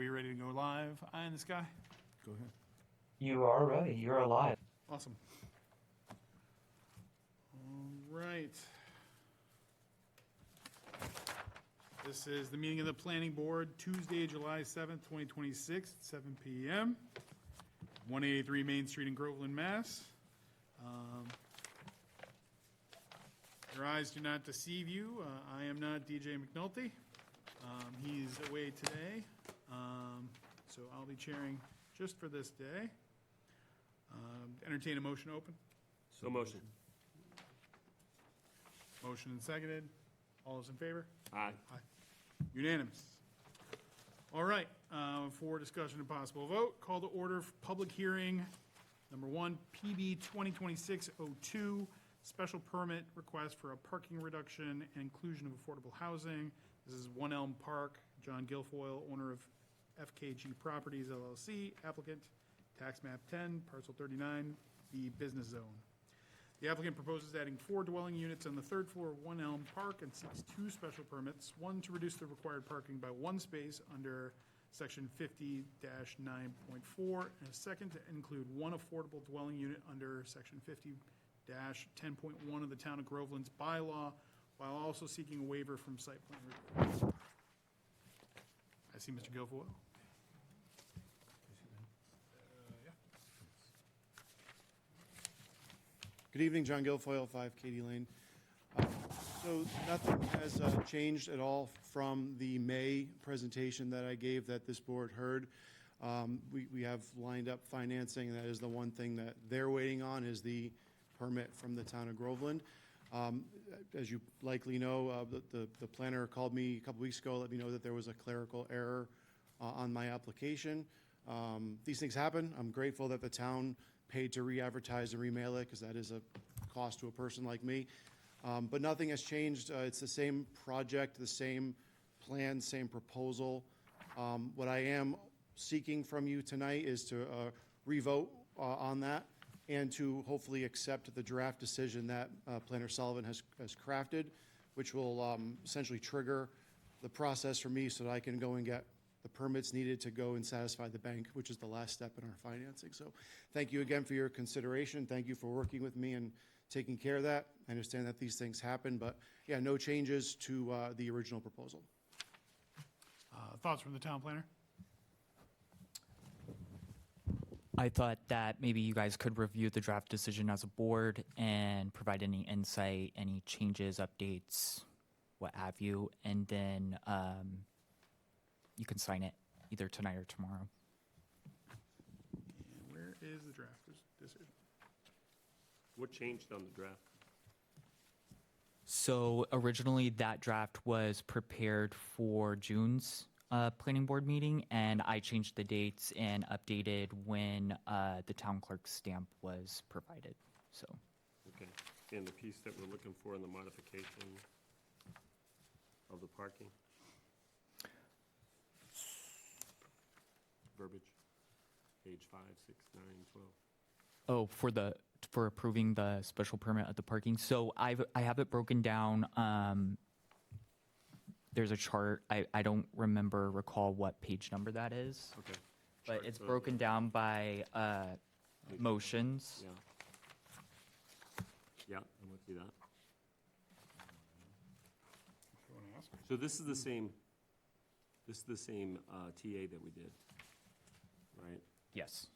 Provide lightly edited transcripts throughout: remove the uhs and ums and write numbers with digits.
we ready to go live? Eye in the sky? Go ahead. You are ready. You're alive. Awesome. All right. This is the meeting of the Planning Board, Tuesday, July 7th, 2026, at 7 p.m. 183 Main Street in Groveland, Mass. Your eyes do not deceive you. I am not DJ McNulty. He's away today, so I'll be chairing just for this day. Entertain a motion to open. So motion. Motion and seconded. All those in favor? Aye. Unanimous. All right, for discussion and possible vote, call to order public hearing number 1, PB 2026-02, special permit request for a parking reduction and inclusion of affordable housing. This is One Elm Park, John Guilfoyle, owner of FKG Properties LLC, applicant, tax map 10, parcel 39, the business zone. The applicant proposes adding 4 dwelling units on the 3rd floor of One Elm Park and seeks 2 special permits, one to reduce the required parking by 1 space under section 50-9.4, and a second to include 1 affordable dwelling unit under section 50-10.1 of the Town of Groveland's bylaw, while also seeking a waiver from site plan review. I see Mr. Guilfoyle. Good evening, John Guilfoyle, 5 Katy Lane. So nothing has changed at all from the May presentation that I gave that this board heard. We have lined up financing, and that is the one thing that they're waiting on is the permit from the Town of Groveland. As you likely know, the planner called me a couple weeks ago, let me know that there was a clerical error on my application. These things happen. I'm grateful that the town paid to re-advertise and remail it, because that is a cost to a person like me. But nothing has changed. It's the same project, the same plan, same proposal. What I am seeking from you tonight is to revote on that and to hopefully accept the draft decision that Planner Sullivan has crafted, which will essentially trigger the process for me so that I can go and get the permits needed to go and satisfy the bank, which is the last step in our financing. So thank you again for your consideration. Thank you for working with me and taking care of that. I understand that these things happen, but yeah, no changes to the original proposal. Thoughts from the town planner? I thought that maybe you guys could review the draft decision as a board and provide any insight, any changes, updates, what have you, and then you can sign it either tonight or tomorrow. And where is the draft decision? What changed on the draft? So originally that draft was prepared for June's planning board meeting, and I changed the dates and updated when the town clerk's stamp was provided. So. Okay. And the piece that we're looking for in the modification of the parking? Verbiage, page 5, 6, 9, 12. Oh, for approving the special permit of the parking. So I have it broken down. There's a chart. I don't recall what page number that is. Okay. But Chart, it's so broken down by motions. Yeah. Yeah, I'm with you that. You want to ask? So this is the same TA that we did, right? Yes.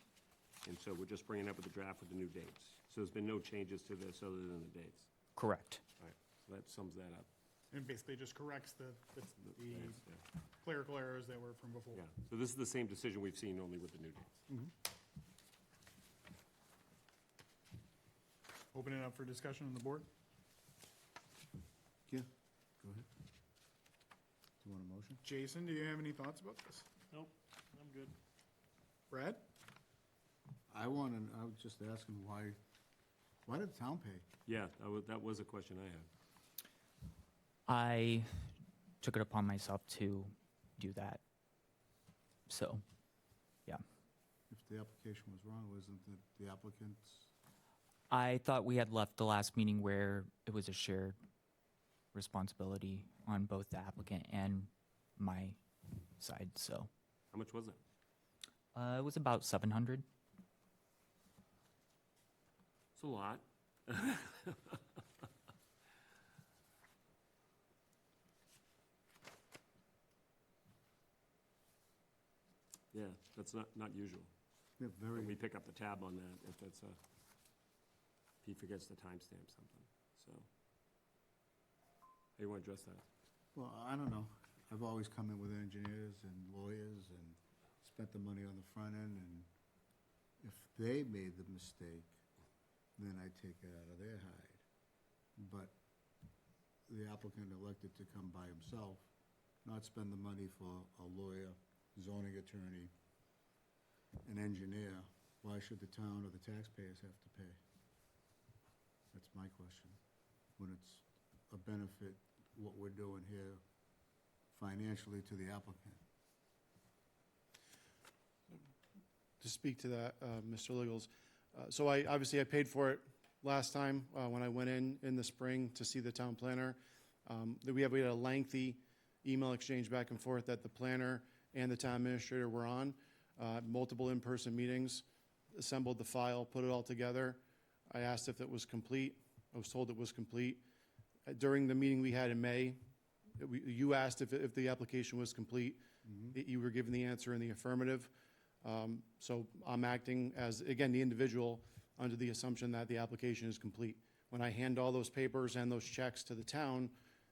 And so we're just bringing up with the draft with the new dates. So there's been no changes to this other than the dates. Correct. All right, so that sums that up. And basically just corrects the Yeah. clerical errors that were from before. Yeah, so this is the same decision we've seen, only with the new dates. Open it up for discussion on the board. Yeah, go ahead. Do you want a motion? Jason, do you have any thoughts about this? Nope, I'm good. Brad? I was just asking why did the town pay? Yeah, that was a question I had. I took it upon myself to do that. So, yeah. If the application was wrong, wasn't it the applicant's? I thought we had left the last meeting where it was a shared responsibility on both the applicant and my side, so. How much was it? It was about 700. It's a lot. Yeah, that's not usual. Yeah, very, When we pick up the tab on that, if it's if he forgets to timestamp something, so. How you want to address that? well, I don't know. I've always come in with engineers and lawyers and spent the money on the front end, and if they made the mistake, then I take it out of their hide. But the applicant elected to come by himself, not spend the money for a lawyer, zoning attorney, an engineer. Why should the town or the taxpayers have to pay? That's my question. When it's a benefit, what we're doing here financially to the applicant. To speak to that, Mr. Liggles, so obviously I paid for it last time when I went in the spring to see the town planner. We had a lengthy email exchange back and forth that the planner and the town administrator were on, multiple in-person meetings, assembled the file, put it all together. I asked if it was complete. I was told it was complete. During the meeting we had in May, you asked if the application was complete. You were given the answer in the affirmative. So I'm acting as, again, the individual under the assumption that the application is complete. When I hand all those papers and those checks to the town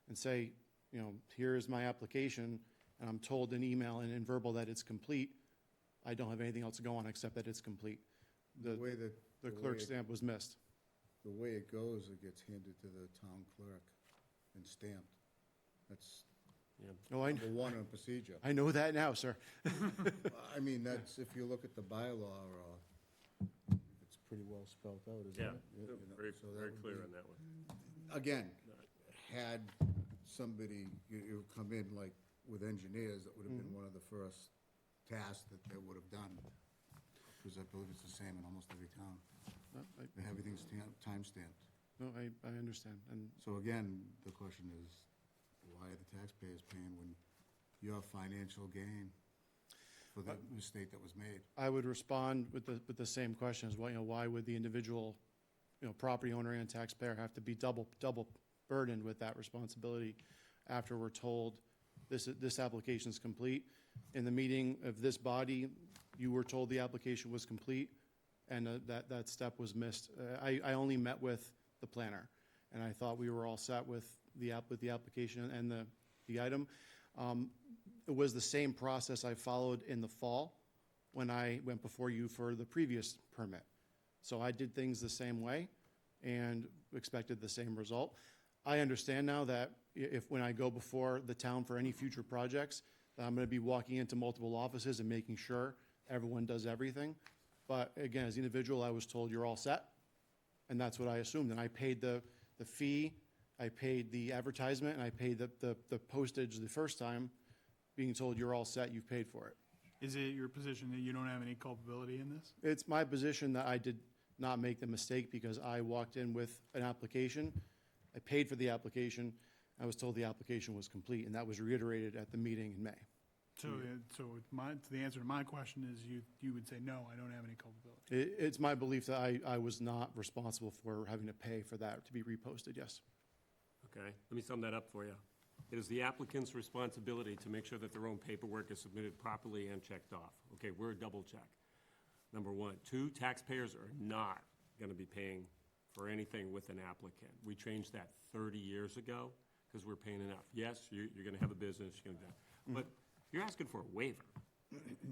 and say, you know, here is my application, and I'm told in email and in verbal that it's complete, I don't have anything else to go on except that it's complete. The way that, The the clerk way- stamp was missed. the way it goes, it gets handed to the town clerk and stamped. That's Yeah. Oh, I number one on procedure. know that now, sir. I mean, that's, if you look at the bylaw, it's pretty well spelled out, isn't Yeah, it? You know, very, so that very would clear be- on that one. Again, had somebody, you come in like with engineers, that would have been one of the first tasks that they would have done. Because I believe it's the same in almost every town. No, And everything's time-stamped. I understand. And So again, the question is, why are the taxpayers paying when you have financial gain for the mistake that was made? I would respond with the same question as, well, you know, why would the individual, you know, property owner and taxpayer have to be double burdened with that responsibility after we're told this application is complete? In the meeting of this body, you were told the application was complete, and that step was missed. I only met with the planner, and I thought we were all set with the application and the item. It was the same process I followed in the fall when I went before you for the previous permit. So I did things the same way and expected the same result. I understand now that when I go before the town for any future projects, that I'm gonna be walking into multiple offices and making sure everyone does everything. But again, as an individual, I was told you're all set, and that's what I assumed. And I paid the fee, I paid the advertisement, and I paid the postage the first time, being told you're all set, you've paid for it. Is it your position that you don't have any culpability in this? It's my position that I did not make the mistake because I walked in with an application. I paid for the application. I was told the application was complete, and that was reiterated at the meeting in May. So the answer to my question is you would say, no, I don't have any culpability. It's my belief that I was not responsible for having to pay for that to be reposted, yes. Okay, let me sum that up for you. It is the applicant's responsibility to make sure that their own paperwork is submitted properly and checked off. Okay, we're a double check. Number one. Two, taxpayers are not gonna be paying for anything with an applicant. We changed that 30 years ago, because we're paying enough. Yes, you're gonna have a business, you're gonna do that. But you're asking for a waiver.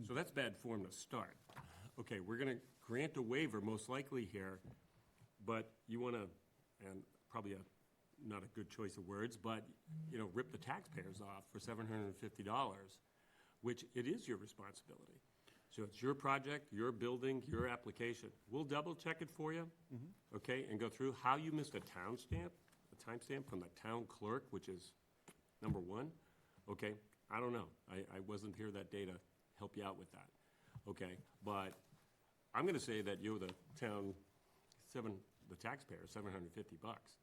So that's bad form to start. Okay, we're gonna grant a waiver most likely here, but you wanna, and probably not a good choice of words, but, you know, rip the taxpayers off for $750, which it is your responsibility. So it's your project, your building, your application. We'll double check it for you, okay, and go through how you missed a town stamp, a timestamp from the town clerk, which is number one. Okay, I don't know. I wasn't here that day to help you out with that. Okay, but I'm gonna say that you owe the town the taxpayer, $750.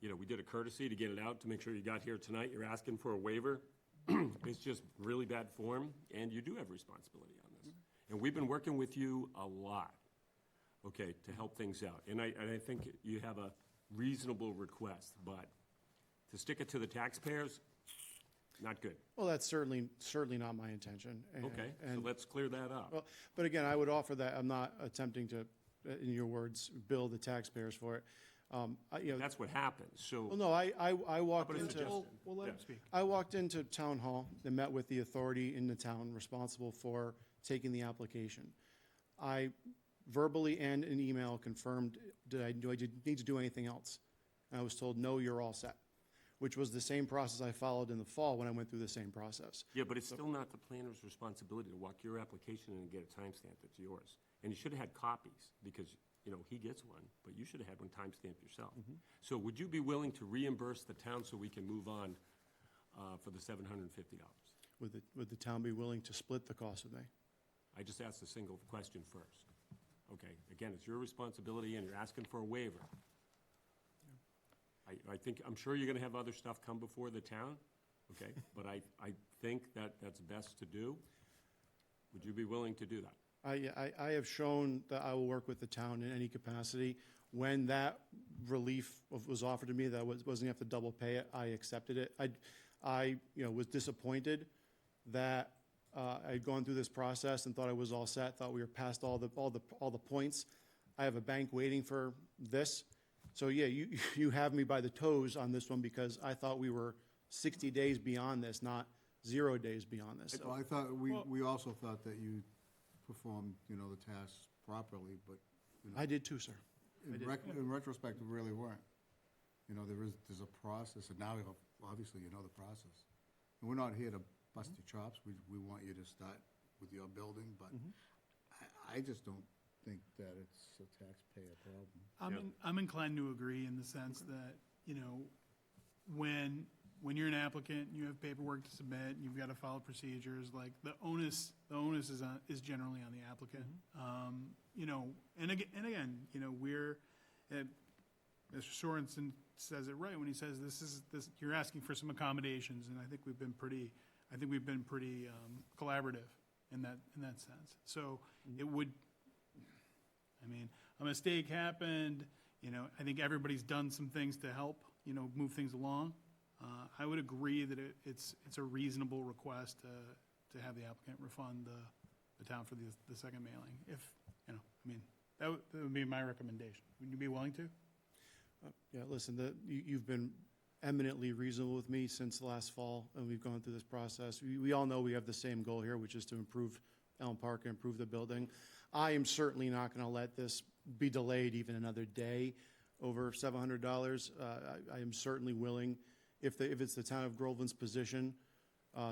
You know, we did a courtesy to get it out to make sure you got here tonight. You're asking for a waiver. It's just really bad form, and you do have responsibility on this. And we've been working with you a lot, okay, to help things out. And I think you have a reasonable request, but to stick it to the taxpayers, not good. Well, that's certainly not my intention. Okay, so And, let's clear that up. well, but again, I would offer that I'm not attempting to, in your words, bill the taxpayers for it. That's what happens, so. Well, no, I walked But it's into. just- We'll let him Yeah. speak. I walked into town hall and met with the authority in the town responsible for taking the application. I verbally and in email confirmed, do I need to do anything else? And I was told, no, you're all set, which was the same process I followed in the fall when I went through the same process. Yeah, but it's still not the planner's responsibility to walk your application in and get a timestamp that's yours. And you should have had copies, because, he gets one, but you should have had one timestamped yourself. So would you be willing to reimburse the town so we can move on for the $750? Would the town be willing to split the cost with me? I just asked a single question first. Okay, again, it's your responsibility, and you're asking for a waiver. I'm sure you're gonna have other stuff come before the town, okay? But I think that that's best to do. Would you be willing to do that? I have shown that I will work with the town in any capacity. When that relief was offered to me, that wasn't gonna have to double pay it, I accepted it. I was disappointed that I'd gone through this process and thought I was all set, thought we were past all the points. I have a bank waiting for this. So yeah, you have me by the toes on this one, because I thought we were 60 days beyond this, not 0 days beyond this. Well, I thought, we also thought that you performed, the tasks properly, but, I did too, sir. in retrospect, we really weren't. There's a process, and now, obviously, you know the process. And we're not here to bust your chops, we want you to start with your building, but I just don't think that it's a taxpayer problem. I'm inclined to agree in the sense that, when you're an applicant, you have paperwork to submit, you've got to follow procedures, like, the onus is generally on the applicant. And again, we're, Mr. Sorensen says it right when he says you're asking for some accommodations, and I think we've been pretty collaborative in that sense. So it would, a mistake happened, I think everybody's done some things to help, move things along. I would agree that it's a reasonable request to have the applicant refund the town for the second mailing. If, that would be my recommendation. Would you be willing to? Yeah, listen, you've been eminently reasonable with me since last fall, and we've gone through this process. We all know we have the same goal here, which is to improve Elm Park and improve the building. I am certainly not going to let this be delayed even another day over $700. I am certainly willing, if it's the town of Groveland's position,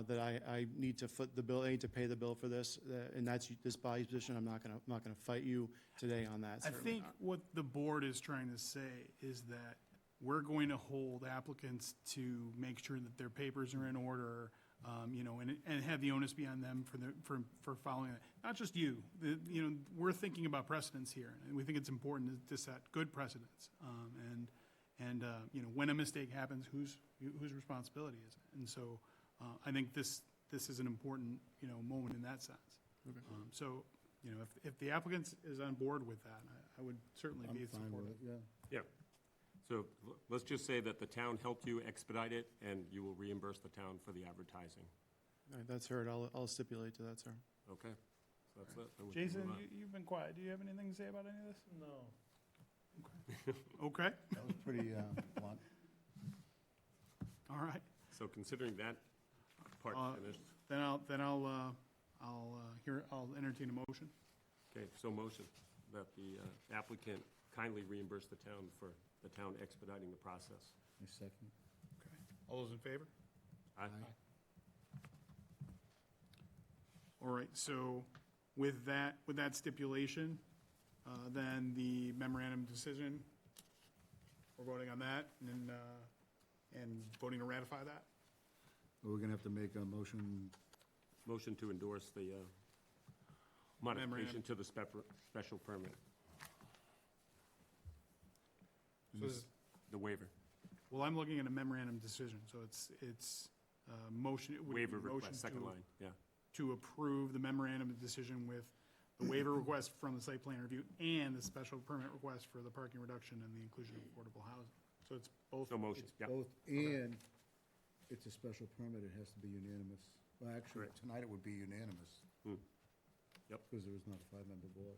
that I need to foot the bill, I need to pay the bill for this, and that's this body's position. I'm not gonna fight you today on that. I certainly think not. what the board is trying to say is that we're going to hold applicants to make sure that their papers are in order, and have the onus be on them for following it. Not just you, we're thinking about precedents here, and we think it's important to set good precedents. And when a mistake happens, whose responsibility is it? And so, I think this is an important, moment in that sense. So, if the applicant is on board with that, I would certainly I'm be fine supportive. with it, yeah. Yeah. So let's just say that the town helped you expedite it, and you will reimburse the town for the advertising. All right, that's heard. I'll stipulate to that, sir. Okay? So that's it. Then we can Jason, move on. you've been quiet. Do you have anything to say about any of this? No. Okay, That was pretty blunt. all right. So considering that part finished, Then I'll entertain a motion. okay, so motion that the applicant kindly reimburse the town for the town expediting the process. A second. Okay. All those in favor? Aye. All right, so with that stipulation, then the memorandum decision, we're voting on that and voting to ratify that? We're gonna have to make a motion, Motion to endorse the modification to the special permit, So this is- the waiver. Well, I'm looking at a memorandum decision, so it's motion, it would be Waiver motion request, second to, line, yeah. to approve the memorandum of decision with the waiver request from the site plan review and the special permit request for the parking reduction and the inclusion of affordable housing. So it's both. So motion, it's yeah. Both, and it's a special permit, it has to be unanimous. Well, actually, Correct. tonight it would be unanimous. Hmm. Yep. Because there was not a five-member board.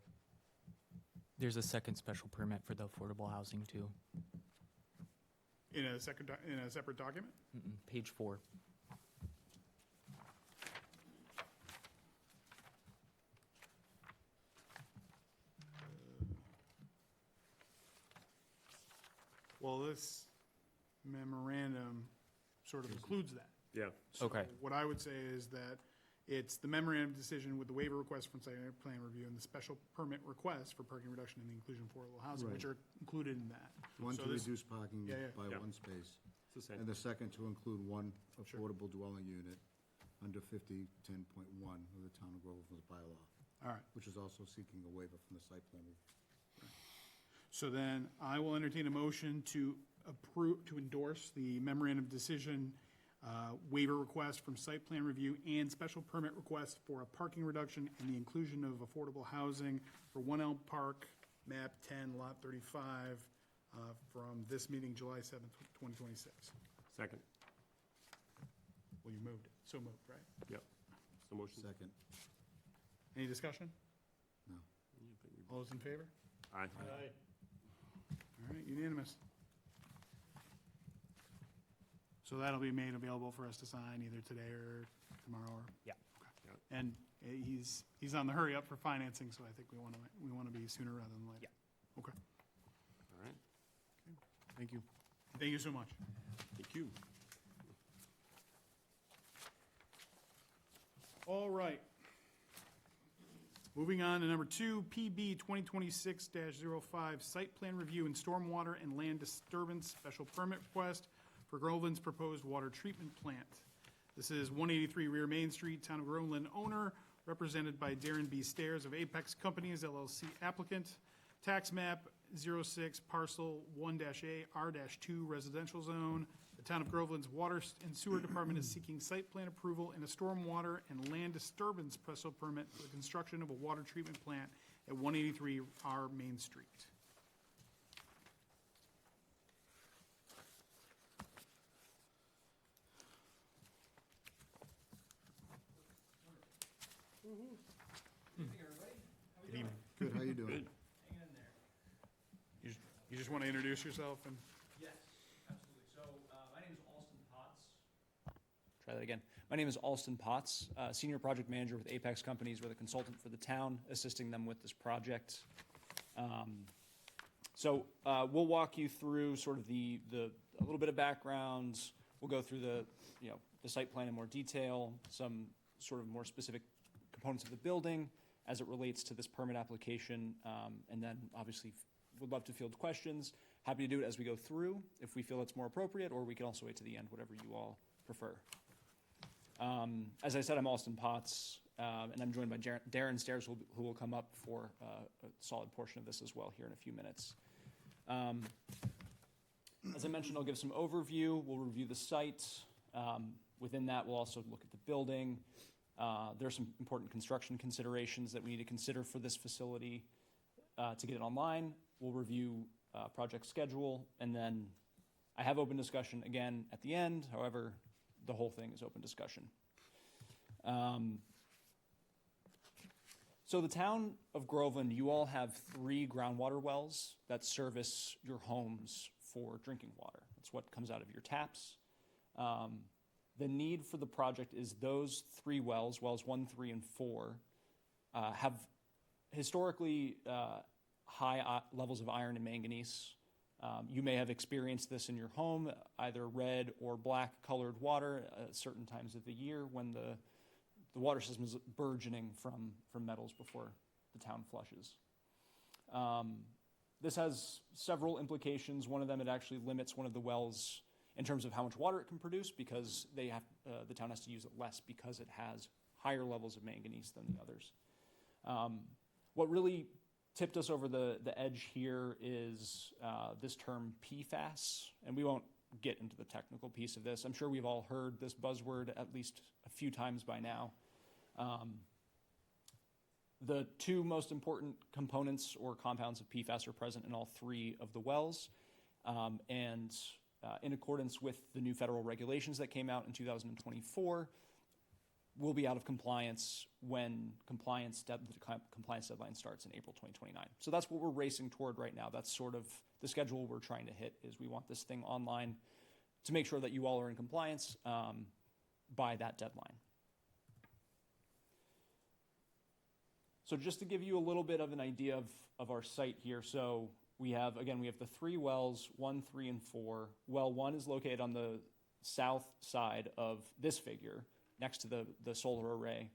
There's a second special permit for the affordable housing too. In a second, in a separate document? Page 4. Well, this memorandum sort of includes that. Yeah, So Okay. what I would say is that it's the memorandum of decision with the waiver request from site plan review and the special permit request for parking reduction and the inclusion of affordable housing, which Right. are included in that. One So to this- reduce parking Yeah, yeah. by Yeah. one space, it's the same. and the second to include one Sure. affordable dwelling unit under 5010.1 of the Town of Groveland's bylaw, All right. which is also seeking a waiver from the site plan review. So then I will entertain a motion to approve, to endorse the memorandum of decision waiver request from site plan review and special permit request for a parking reduction and the inclusion of affordable housing for One Elm Park, map 10, lot 35, from this meeting, July 7th, 2026. Second, Well, you moved it. So moved, right? yep. So motion. Second, Any discussion? no. All those in favor? Aye. All right, unanimous. So that'll be made available for us to sign either today or tomorrow or? Yeah. Okay. Yeah. And he's on the hurry up for financing, so I think we want to be sooner rather than later. Yeah. Okay, All right, Thank you. thank you so much. thank you. All right. Moving on to number 2, PB 2026-05, site plan review and stormwater and land disturbance special permit request for Groveland's proposed water treatment plant. This is 183 Rear Main Street, Town of Groveland owner, represented by Darren B. Stairs of Apex Companies LLC applicant. Tax map 06 parcel 1-A R-2 residential zone. The Town of Groveland's Water and Sewer Department is seeking site plan approval and a stormwater and land disturbance special permit for the construction of a water treatment plant at 183 R Main Street. Good evening. Good, how you doing? You just want to introduce yourself and? Yes, absolutely. So, my name is Alston Potts. Try that again. My name is Alston Potts, Senior Project Manager with Apex Companies. We're the consultant for the town, assisting them with this project. So, we'll walk you through sort of a little bit of background. We'll go through the site plan in more detail, some sort of more specific components of the building as it relates to this permit application, and then obviously would love to field questions. Happy to do it as we go through, if we feel it's more appropriate, or we can also wait to the end, whatever you all prefer. As I said, I'm Alston Potts, and I'm joined by Darren Stairs, who will come up for a solid portion of this as well here in a few minutes. As I mentioned, I'll give some overview. We'll review the site. Within that, we'll also look at the building. There are some important construction considerations that we need to consider for this facility to get it online. We'll review project schedule, and then I have open discussion again at the end. However, the whole thing is open discussion. So the town of Groveland, you all have 3 groundwater wells that service your homes for drinking water. That's what comes out of your taps. The need for the project is those 3 wells 1, 3, and 4, have historically high levels of iron and manganese. You may have experienced this in your home, either red or black colored water at certain times of the year when the water system is burgeoning from metals before the town flushes. This has several implications. One of them, it actually limits one of the wells in terms of how much water it can produce, because the town has to use it less because it has higher levels of manganese than the others. What really tipped us over the edge here is this term PFAS, and we won't get into the technical piece of this. I'm sure we've all heard this buzzword at least a few times by now. The two most important components or compounds of PFAS are present in all three of the wells. In accordance with the new federal regulations that came out in 2024, we'll be out of compliance when the compliance deadline starts in April 2029. So that's what we're racing toward right now. That's sort of the schedule we're trying to hit, is we want this thing online to make sure that you all are in compliance by that deadline. So just to give you a little bit of an idea of our site here. So we have the 3 wells, 1, 3, and 4. Well 1 is located on the south side of this figure, next to the solar array.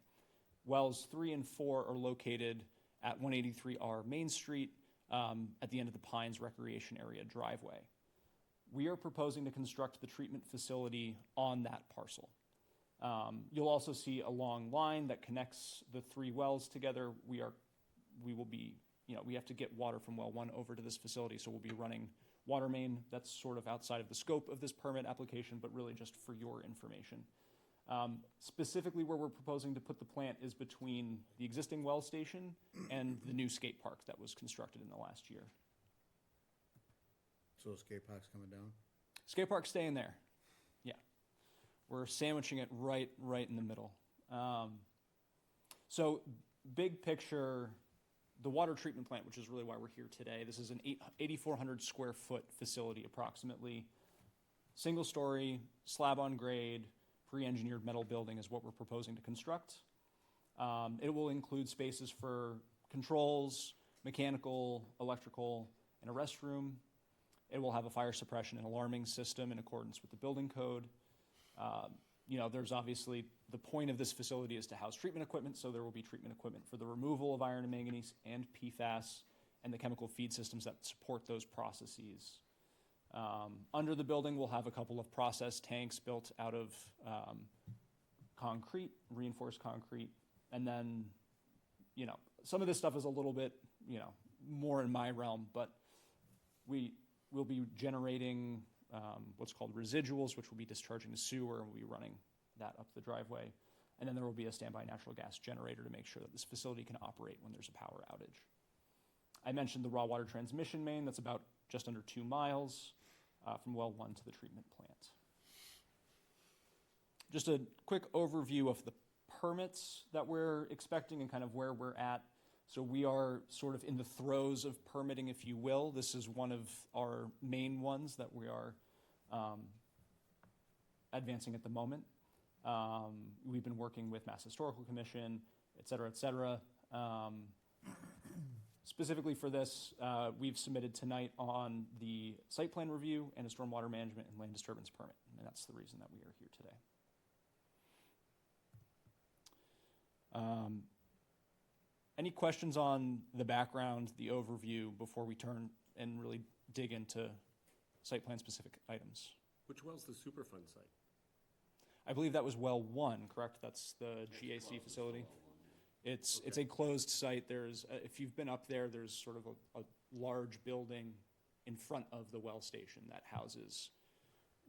Wells 3 and 4 are located at 183R Main Street at the end of the Pines Recreation Area driveway. We are proposing to construct the treatment facility on that parcel. You'll also see a long line that connects the 3 wells together. We have to get water from well 1 over to this facility, so we'll be running water main. That's sort of outside of the scope of this permit application, but really just for your information. Specifically where we're proposing to put the plant is between the existing well station and the new skate park that was constructed in the last year. So skate park's coming down? Skate park's staying there. Yeah. We're sandwiching it right in the middle. So big picture, the water treatment plant, which is really why we're here today, this is an 8,400 square foot facility approximately. Single story, slab on grade, pre-engineered metal building is what we're proposing to construct. It will include spaces for controls, mechanical, electrical, and a restroom. It will have a fire suppression and alarming system in accordance with the building code. There's obviously, the point of this facility is to house treatment equipment, so there will be treatment equipment for the removal of iron and manganese and PFAS and the chemical feed systems that support those processes. Under the building, we'll have a couple of process tanks built out of concrete, reinforced concrete, and then, some of this stuff is a little bit, more in my realm, but we will be generating what's called residuals, which will be discharging the sewer, and we'll be running that up the driveway. And then there will be a standby natural gas generator to make sure that this facility can operate when there's a power outage. I mentioned the raw water transmission main. That's about just under 2 miles from well 1 to the treatment plant. Just a quick overview of the permits that we're expecting and kind of where we're at. So we are sort of in the throes of permitting, if you will. This is one of our main ones that we are advancing at the moment. We've been working with Mass Historical Commission, et cetera, specifically for this, we've submitted tonight on the site plan review and a stormwater management and land disturbance permit, and that's the reason that we are here today. Any questions on the background, the overview, before we turn and really dig into site plan specific items? Which well's the Superfund site? I believe that was well 1, correct? That's the GAC facility. It's a closed site. There's if you've been up there, there's sort of a large building in front of the well station that houses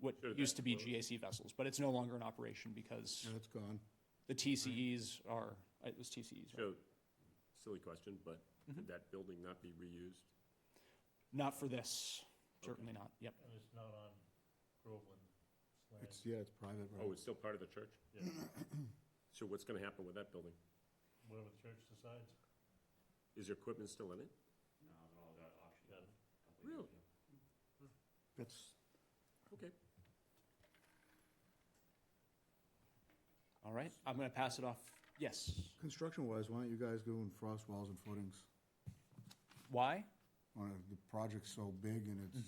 what used to be GAC vessels, but it's no longer in operation because Yeah, it's gone. the TCEs are, it was TCEs. Right? So, silly question, but could that building not be reused? Not for this, certainly not. Yep. And it's not on Groveland land. It's private, right? Oh, it's still part of the church? Yeah, So what's gonna happen with that building? whatever the church decides. Is your equipment still in it? Got it. Really? That's, Okay. All right. I'm going to pass it off. Yes. construction-wise, why aren't you guys doing frost walls and footings? Why? The project's so big and it's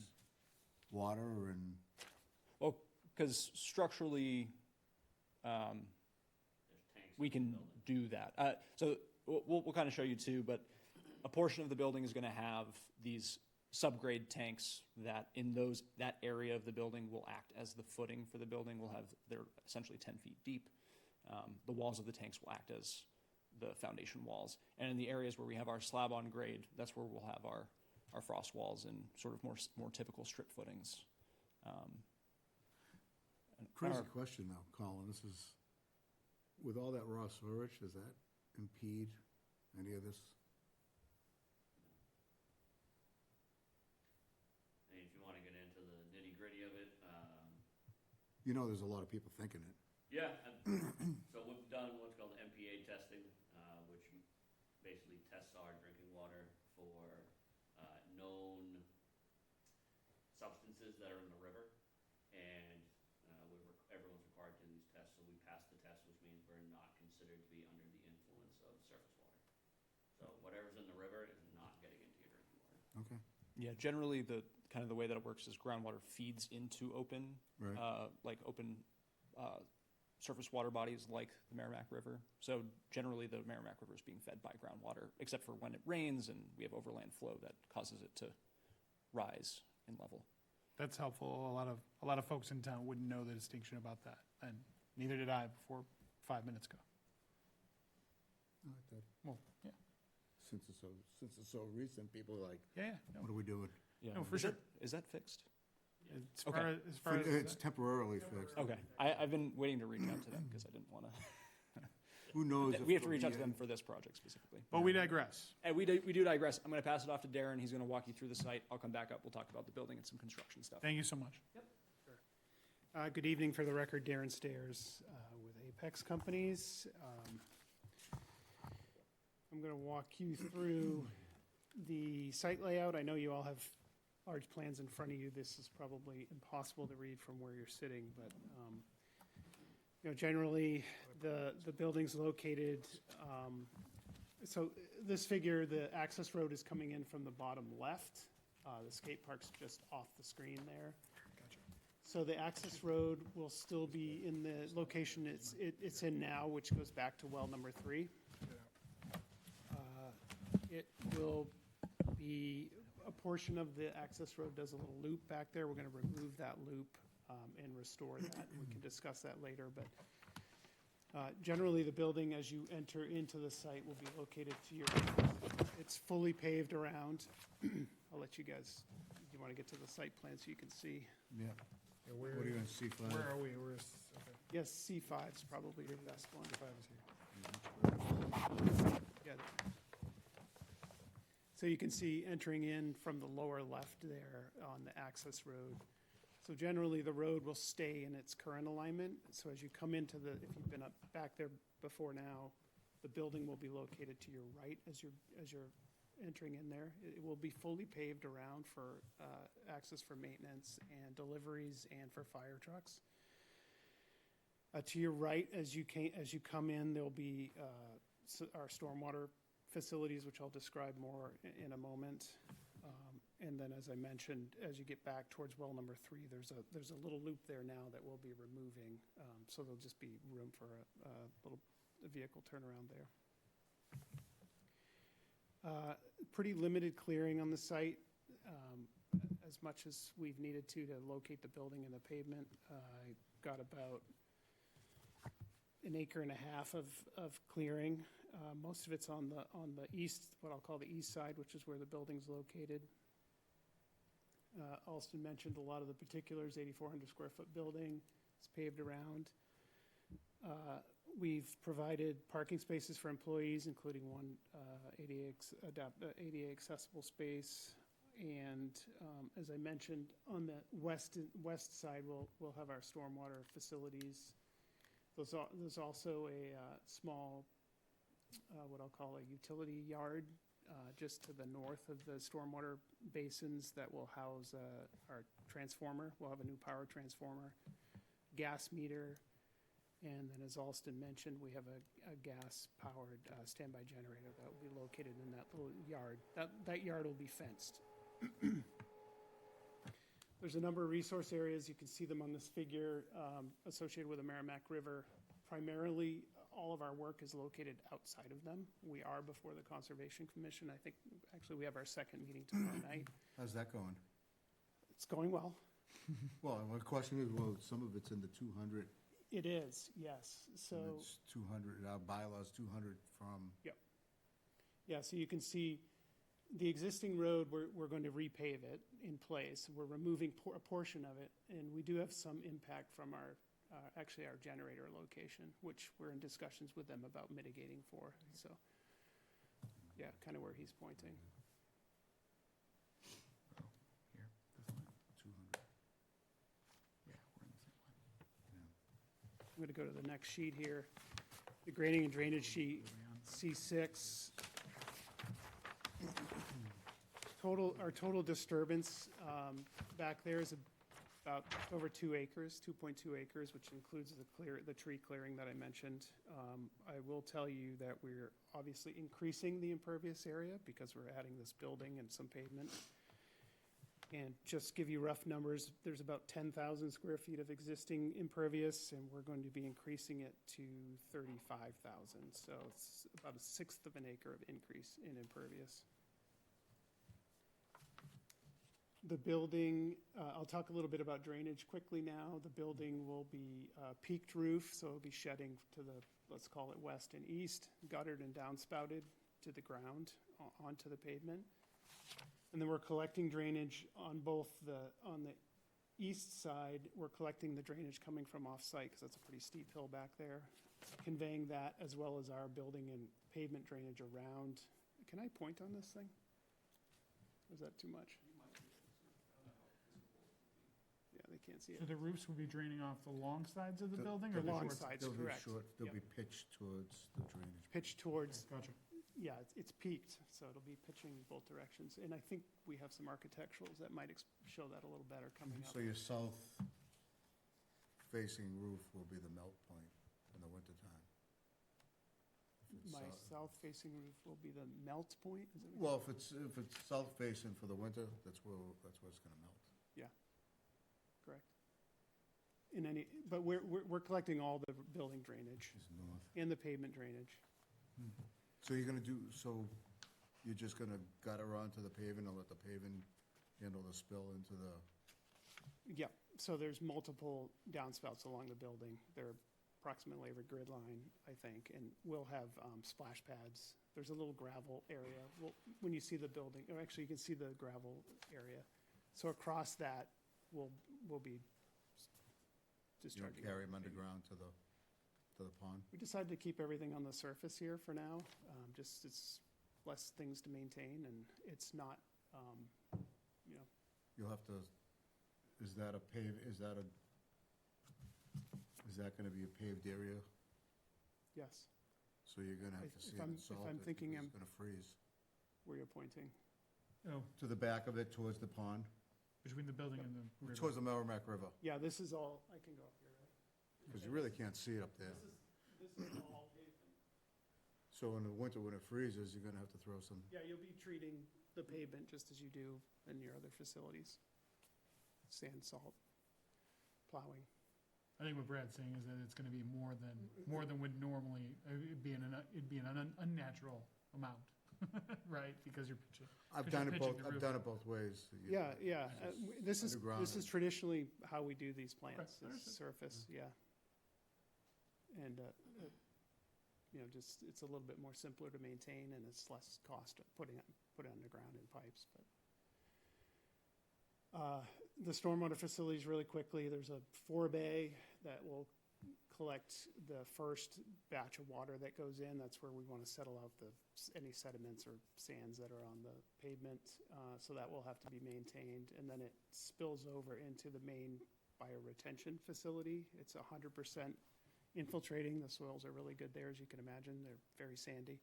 water and, Well, because structurally, we can do that. So we'll kind of show you too, but a portion of the building is going to have these subgrade tanks that that area of the building will act as the footing for the building. They're essentially 10 feet deep. The walls of the tanks will act as the foundation walls. And in the areas where we have our slab on grade, that's where we'll have our frost walls and sort of more typical strip footings. Crazy question though, Colin, this is, with all that raw storage, does that impede any of this? I mean, if you wanna get into the nitty-gritty of it, You know, there's a lot of people thinking it. yeah, so we've done what's called MPA testing, which basically tests our drinking water for, known substances that are in the river. And, everyone's required to do these tests, so we passed the test, which means we're not considered to be under the influence of surface water. So whatever's in the river is not getting into your drinking water. Okay. Yeah, generally the kind of the way that it works is groundwater feeds into open, Right. surface water bodies like the Merrimack River. So generally the Merrimack River is being fed by groundwater, except for when it rains and we have overland flow that causes it to rise in level. That's helpful. A lot of folks in town wouldn't know the distinction about that, and neither did I before 5 minutes ago. I like that. Well, yeah, Since it's so recent, people are like, yeah, no, what are we doing? Yeah. No, for Is sure. Is that fixed? as Okay. far as, as far as It's temporarily fixed. Okay. I've been waiting to reach out to them because I didn't want to. Who knows? if We have to there'll reach be out to them any- for this project specifically. but we digress. And we do digress. I'm going to pass it off to Darren. He's going to walk you through the site. I'll come back up. We'll talk about the building and some construction stuff. Thank you so much. Good evening, for the record, Darren Stairs with Apex Companies. I'm going to walk you through the site layout. I know you all have large plans in front of you. This is probably impossible to read from where you're sitting, but generally, the building's located, so this figure, the access road is coming in from the bottom left. The skate park's just off the screen there. So the access road will still be in the location it's in now, which goes back to well number 3. It will be, a portion of the access road does a little loop back there. We're going to remove that loop and restore that. We can discuss that later, but generally, the building, as you enter into the site, will be located to your, it's fully paved around. I'll let you guys, you want to get to the site plan so you can see. Yeah. Yeah, What are you gonna see, Flag? Where are we? Okay, Yes, C5 is probably your best one. 5 is here. Yeah. So you can see entering in from the lower left there on the access road. So generally, the road will stay in its current alignment. So as you come into the, if you've been up back there before now, the building will be located to your right as you're entering in there. It will be fully paved around for access for maintenance and deliveries and for fire trucks. To your right, as you come in, there'll be our stormwater facilities, which I'll describe more in a moment. And then, as I mentioned, as you get back towards well number 3, there's a little loop there now that we'll be removing. So there'll just be room for a little vehicle turnaround there. Pretty limited clearing on the site, as much as we've needed to locate the building and the pavement. I got about an acre and a half of clearing. Most of it's on the east, what I'll call the east side, which is where the building's located. Alston mentioned a lot of the particulars, 8,400 square foot building, it's paved around. We've provided parking spaces for employees, including one ADA accessible space. And as I mentioned, on the west side, we'll have our stormwater facilities. There's also a small, what I'll call a utility yard, just to the north of the stormwater basins that will house our transformer. We'll have a new power transformer, gas meter, and then, as Alston mentioned, we have a gas-powered standby generator that will be located in that little yard. That yard will be fenced. There's a number of resource areas. You can see them on this figure associated with the Merrimack River. Primarily, all of our work is located outside of them. We are before the Conservation Commission. I think, actually, we have our second meeting tomorrow night. How's that going? It's going well. Well, my question is, well, some of it's in the 200. It is, yes. So, And it's 200, our bylaws 200 from, yeah, so you can see the existing road, we're going to repave it in place. We're removing a portion of it, and we do have some impact from our actually our generator location, which we're in discussions with them about mitigating for, so. Yeah, kind of where he's pointing. Here, this line, 200. Yeah, we're in the same line. I'm gonna go to the next sheet here. The grading and drainage sheet, C6. Our total disturbance back there is about over 2 acres, 2.2 acres, which includes the tree clearing that I mentioned. I will tell you that we're obviously increasing the impervious area because we're adding this building and some pavement. And just give you rough numbers, there's about 10,000 square feet of existing impervious, and we're going to be increasing it to 35,000. So it's about 1/6 of an acre of increase in impervious. The building, I'll talk a little bit about drainage quickly now. The building will be peaked roof, so it'll be shedding to the, let's call it west and east, guttered and downspouted to the ground, onto the pavement. And then we're collecting drainage on on the east side, we're collecting the drainage coming from off-site, because that's a pretty steep hill back there. Conveying that as well as our building and pavement drainage around. Can I point on this thing? Or is that too much? Yeah, they can't see So it. the roofs will be draining off the long sides of the The- building, The or the long short sides, They'll be correct. short, they'll Yep. be pitched towards the drainage. Pitched towards, Gotcha. yeah, it's peaked, so it'll be pitching both directions. And I think we have some architecturals that might show that a little better coming up. So your south-facing roof will be the melt point in the wintertime. If it's My south-facing roof will be the melt point, is it? Well, if it's south-facing for the winter, that's where it's gonna melt. Correct. But we're collecting all the building drainage Is north. and the pavement drainage. So you're just gonna gutter onto the pavement and let the pavement handle the spill into the, Yeah, so there's multiple downspouts along the building. They're approximately every grid line, I think, and we'll have splash pads. There's a little gravel area. Well, when you see the building, or actually you can see the gravel area. So across that, we'll be you know, discharging. carry them underground to the pond? We decided to keep everything on the surface here for now, just it's less things to maintain, and it's not, you know, You'll have to, is that gonna be a paved area? yes, So you're gonna have If to see I'm- it if salt I'm it thinking because I'm- it's gonna freeze. where you're pointing. Oh, To the back of it, towards the pond, between the building and the river. towards the Merrimack River, Yeah, this is all, I can go up here, right? because you really can't see it up there. This is all pavement. So in the winter, when it freezes, you're gonna have to throw some, Yeah, you'll be treating the pavement just as you do in your other facilities. Sand, salt, plowing. I think what Brad's saying is that it's gonna be more than would normally, it'd be an unnatural amount, right? Because you're pitching. I've Because done you're it pitching both, the I've roof. done it both ways. Yeah, yeah, this is underground. traditionally how we do these plants, Okay, is surface, yeah. And, you know, just, it's a little bit more simpler to maintain, and it's less cost to put it underground in pipes, but. The stormwater facilities, really quickly, there's a forebay that will collect the first batch of water that goes in. That's where we want to settle out any sediments or sands that are on the pavement. So that will have to be maintained. And then it spills over into the main bioretention facility. It's 100% infiltrating. The soils are really good there, as you can imagine. They're very sandy.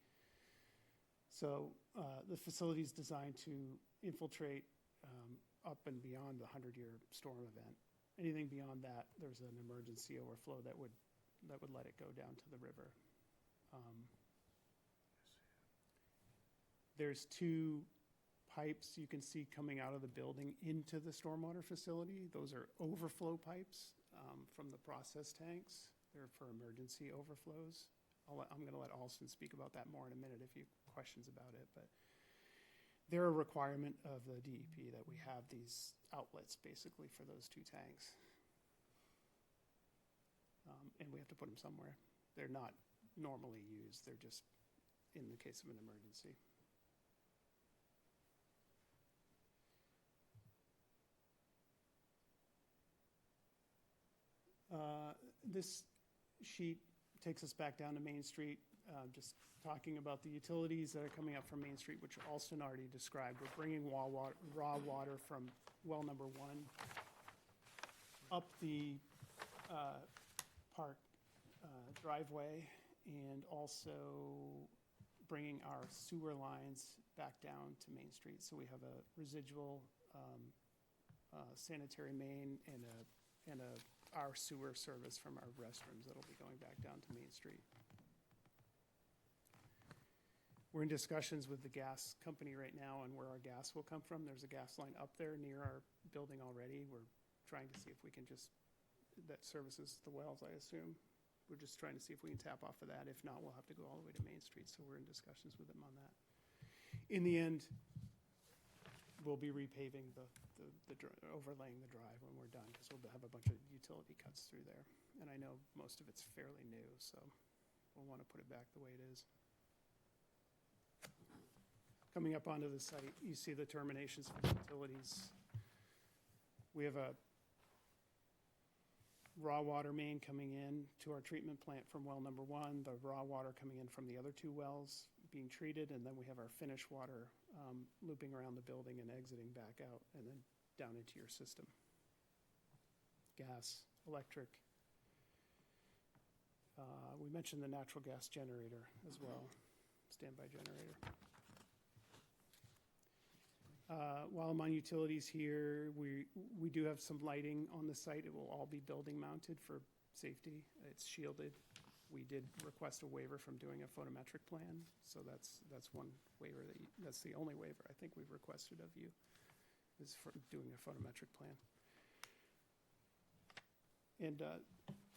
So the facility is designed to infiltrate up and beyond the 100-year storm event. Anything beyond that, there's an emergency overflow that would let it go down to the river. There's 2 pipes you can see coming out of the building into the stormwater facility. Those are overflow pipes from the process tanks. They're for emergency overflows. I'm going to let Alston speak about that more in a minute if you have questions about it, but they're a requirement of the DEP that we have these outlets basically for those 2 tanks. And we have to put them somewhere. They're not normally used, they're just in the case of an emergency. this sheet takes us back down to Main Street, just talking about the utilities that are coming up from Main Street, which Alston already described. We're bringing raw water from well number 1 up the park driveway, and also bringing our sewer lines back down to Main Street. So we have a residual sanitary main and our sewer service from our restrooms that'll be going back down to Main Street. We're in discussions with the gas company right now on where our gas will come from. There's a gas line up there near our building already. We're trying to see if we can that services the wells, I assume. We're just trying to see if we can tap off of that. If not, we'll have to go all the way to Main Street, so we're in discussions with them on that. In the end, we'll be repaving overlaying the drive when we're done, because we'll have a bunch of utility cuts through there. And I know most of it's fairly new, so we'll want to put it back the way it is. Coming up onto the site, you see the terminations for the utilities. We have a raw water main coming in to our treatment plant from well number 1, the raw water coming in from the other 2 wells being treated, and then we have our finished water looping around the building and exiting back out and then down into your system. Gas, electric. We mentioned the natural gas generator as well, standby generator. While I'm on utilities here, we do have some lighting on the site. It will all be building mounted for safety. It's shielded. We did request a waiver from doing a photometric plan, so that's one waiver that's the only waiver I think we've requested of you, is for doing a photometric plan. And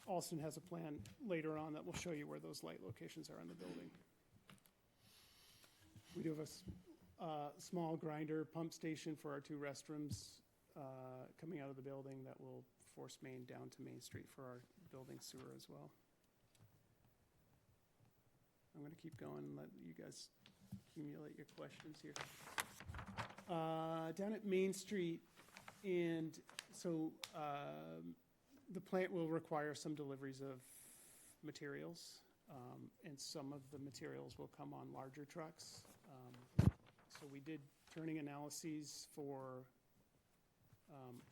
Alston has a plan later on that will show you where those light locations are in the building. We do have a small grinder pump station for our 2 restrooms coming out of the building that will force main down to Main Street for our building sewer as well. I'm going to keep going and let you guys accumulate your questions here. Down at Main Street, and so the plant will require some deliveries of materials, and some of the materials will come on larger trucks. So we did turning analyses for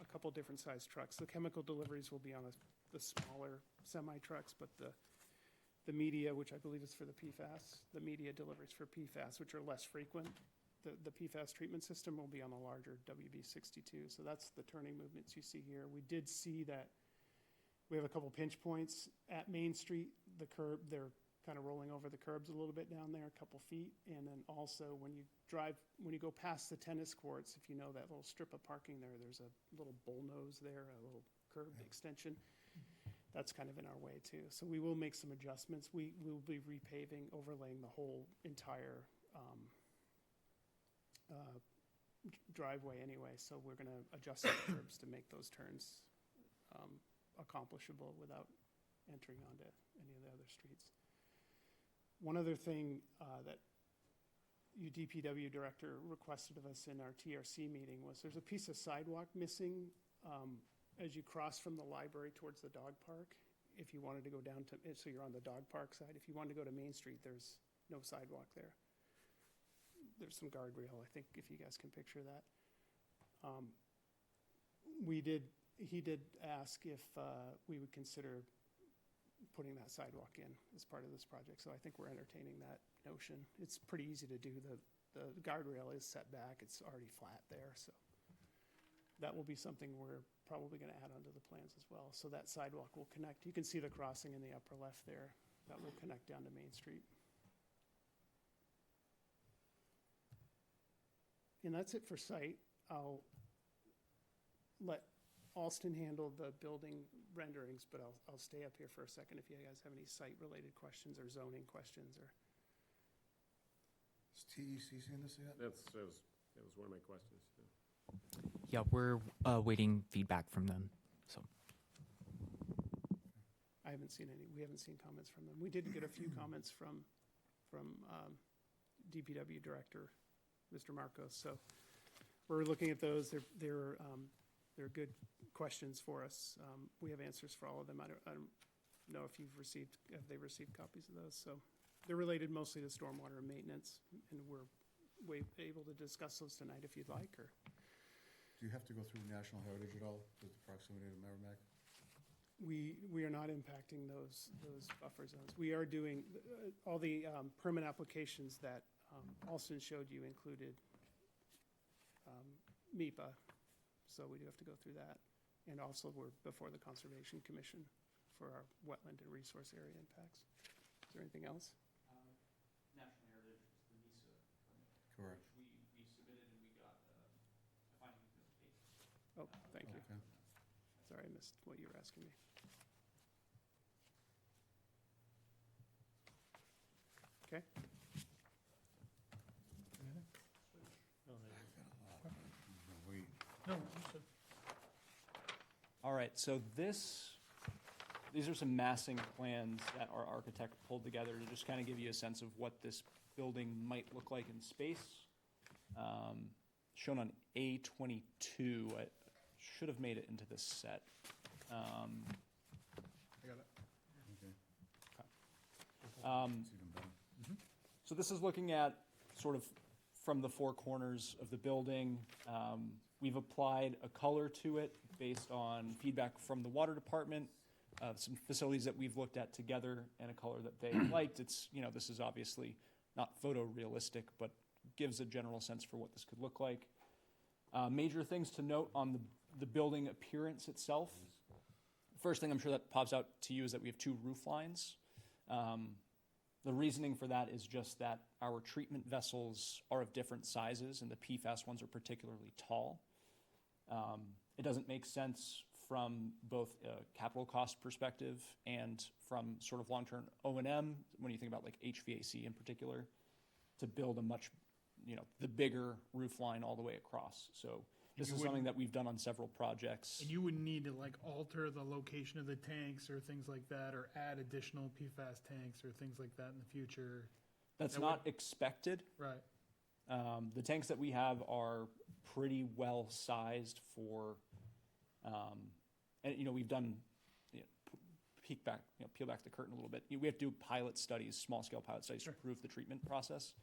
a couple different size trucks. The chemical deliveries will be on the smaller semi-trucks, but the media, which I believe is for the PFAS, the media deliveries for PFAS, which are less frequent, the PFAS treatment system will be on a larger WB62. So that's the turning movements you see here. We did see that we have a couple pinch points at Main Street. The curb, they're kind of rolling over the curbs a little bit down there, a couple feet. And then also when you go past the tennis courts, if you know that little strip of parking there, there's a little bullnose there, a little curb extension. That's kind of in our way too. So we will make some adjustments. We will be repaving, overlaying the whole entire driveway anyway. So we're going to adjust the curbs to make those turns accomplishable without entering onto any of the other streets. One other thing that your DPW director requested of us in our TRC meeting was there's a piece of sidewalk missing as you cross from the library towards the dog park. If you wanted to go down to, so you're on the dog park side, if you wanted to go to Main Street, there's no sidewalk there. There's some guardrail, I think, if you guys can picture that. He did ask if we would consider putting that sidewalk in as part of this project. So I think we're entertaining that notion. It's pretty easy to do. The guardrail is set back. It's already flat there. So that will be something we're probably going to add onto the plans as well. So that sidewalk will connect. You can see the crossing in the upper left there. That will connect down to Main Street. And that's it for site. I'll let Alston handle the building renderings, but I'll stay up here for a second if you guys have any site-related questions or zoning questions. Or Is TEC seeing this yet? That was one of my questions. Yeah, we're waiting feedback from them. So I haven't seen any. We haven't seen comments from them. We did get a few comments from DPW director, Mr. Marcos. So we're looking at those. They're good questions for us. We have answers for all of them. know if have they received copies of those? So they're related mostly to stormwater and maintenance, and we're able to discuss those tonight if you'd like, or. Do you have to go through National Heritage at all with the proximity to Merrimack? We are not impacting those buffer zones. We are doing, all the permit applications that Alston showed you included MIPA, so we do have to go through that. And also, we're before the Conservation Commission for our wetland and resource area impacts. Is there anything else? National Heritage is the NISA permit, Correct. which we submitted and we got a finding of no case. Oh, thank you. Okay. Sorry, I missed what you were asking me. Okay. No, Wait. No, you said. All right, so these are some massing plans that our architect pulled together to just kind of give you a sense of what this building might look like in space. Shown on A22, I should have made it into this set. I got it. Okay. Um, See them better. So this is looking at sort of from the four corners of the building. We've applied a color to it based on feedback from the water department, some facilities that we've looked at together, and a color that they liked. It's, this is obviously not photorealistic, but gives a general sense for what this could look like. Major things to note on the building appearance itself. First thing I'm sure that pops out to you is that we have two roof lines. The reasoning for that is just that our treatment vessels are of different sizes, and the PFAS ones are particularly tall. It doesn't make sense from both a capital cost perspective and from sort of long-term O&M, when you think about like HVAC in particular, to build a much, the bigger roof line all the way across. So this you is something that we've done on several projects. And you wouldn't need to like alter the location of the tanks or things like that, or add additional PFAS tanks or things like that in the future? That's that not expected. Right. The tanks that we have are pretty well sized for, and we've done, peel back the curtain a little bit. We have to do pilot studies, small scale pilot studies to prove the treatment process.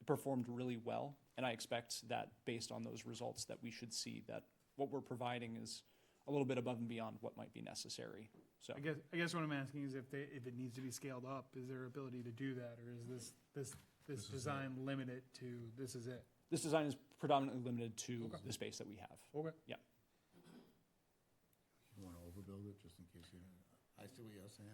It performed really well, and I expect that based on those results that we should see that what we're providing is a little bit above and beyond what might be necessary. So I guess what I'm asking is if it needs to be scaled up, is there ability to do that, or is this design limited to this is it? this design is predominantly limited to the space that we have. Okay. Yeah. You want to overbuild it, just in case I see what you're saying.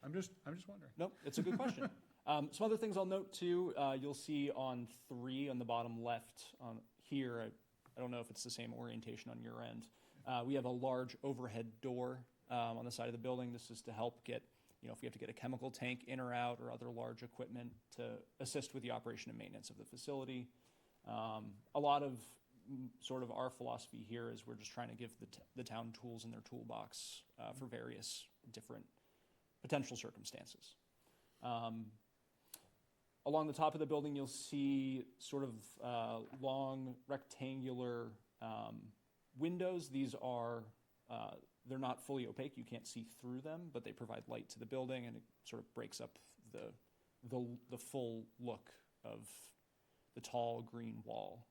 I'm just wondering. No, it's a good question. Some other things I'll note too, you'll see on 3 on the bottom left on here, I don't know if it's the same orientation on your end. We have a large overhead door on the side of the building. This is to help get, if we have to get a chemical tank in or out or other large equipment to assist with the operation and maintenance of the facility. A lot of sort of our philosophy here is we're just trying to give the town tools in their toolbox for various different potential circumstances. Along the top of the building, you'll see sort of long rectangular windows. These are, they're not fully opaque. You can't see through them, but they provide light to the building, and it sort of breaks up the full look of the tall green wall.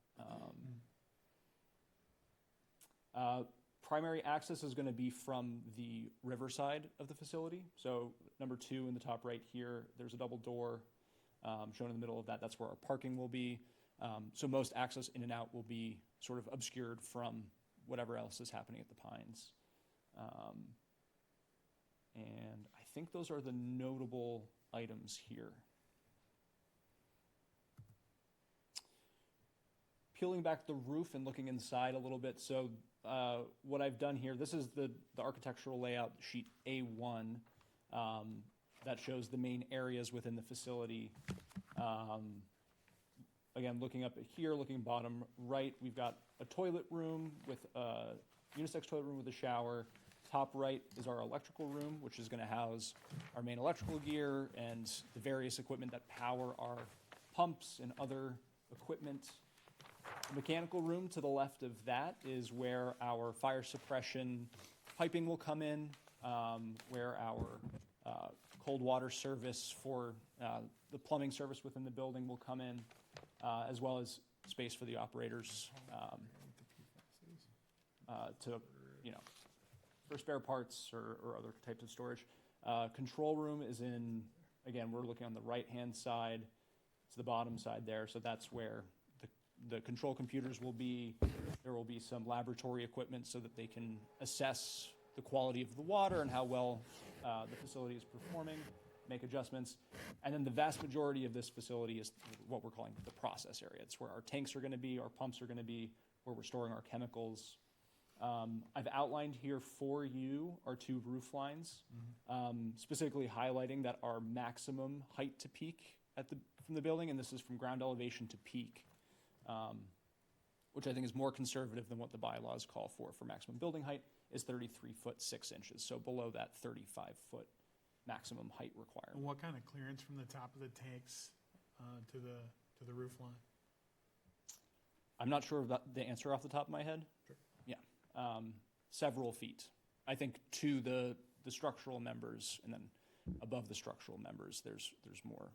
Primary access is going to be from the riverside of the facility. So number 2 in the top right here, there's a double door shown in the middle of that. That's where our parking will be. So most access in and out will be sort of obscured from whatever else is happening at the Pines. And I think those are the notable items here. Peeling back the roof and looking inside a little bit. So what I've done here, this is the architectural layout sheet A1 that shows the main areas within the facility. Again, looking up here, looking bottom right, we've got a toilet room with a unisex toilet room with a shower. Top right is our electrical room, which is going to house our main electrical gear and the various equipment that power our pumps and other equipment. The mechanical room to the left of that is where our fire suppression piping will come in. where our cold water service for the plumbing service within the building will come in, as well as space for the operators to, for spare parts or other types of storage. Control room is in, again, we're looking on the right-hand side. It's the bottom side there, so that's where the control computers will be. There will be some laboratory equipment so that they can assess the quality of the water and how well the facility is performing, make adjustments. And then the vast majority of this facility is what we're calling the process area. It's where our tanks are going to be, our pumps are going to be, where we're storing our chemicals. I've outlined here for you our 2 roof lines, specifically highlighting that our maximum height to peak from the building, and this is from ground elevation to peak, which I think is more conservative than what the bylaws call for maximum building height, is 33 foot 6 inches, so below that 35 foot maximum height And requirement. what kind of clearance from the top of the tanks to the roof line? I'm not sure about the answer off the top of my head. Sure. Yeah, several feet. I think to the structural members, and then above the structural members, there's more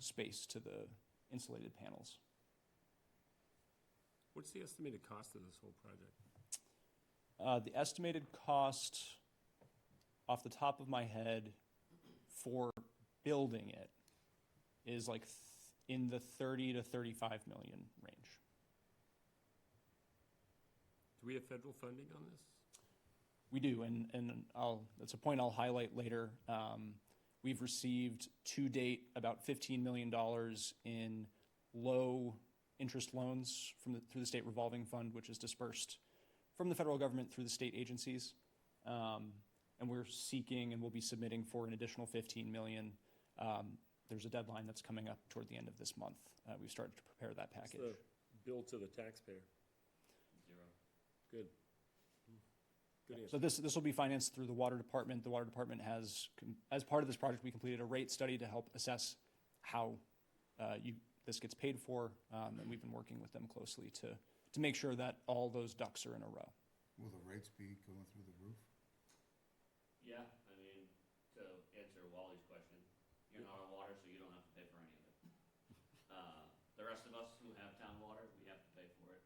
space to the insulated panels. What's the estimated cost of this whole project? The estimated cost, off the top of my head, for building it is like in the 30 to 35 million range. Do we have federal funding on this? We do, and that's a point I'll highlight later. We've received to date about $15 million in low interest loans through the state revolving fund, which is dispersed from the federal government through the state agencies. And we're seeking and we'll be submitting for an additional $15 million. There's a deadline that's coming up toward the end of this month. We've started to prepare that What's package. the bill to the taxpayer? 0. Good. Good So answer. this will be financed through the water department. The water department has, as part of this project, we completed a rate study to help assess how this gets paid for, and we've been working with them closely to make sure that all those ducks are in a row. Will the rates be going through the roof? Yeah, I mean, to answer Wally's question, you're not on water, so you don't have to pay for any of it. The rest of us who have town water, we have to pay for it.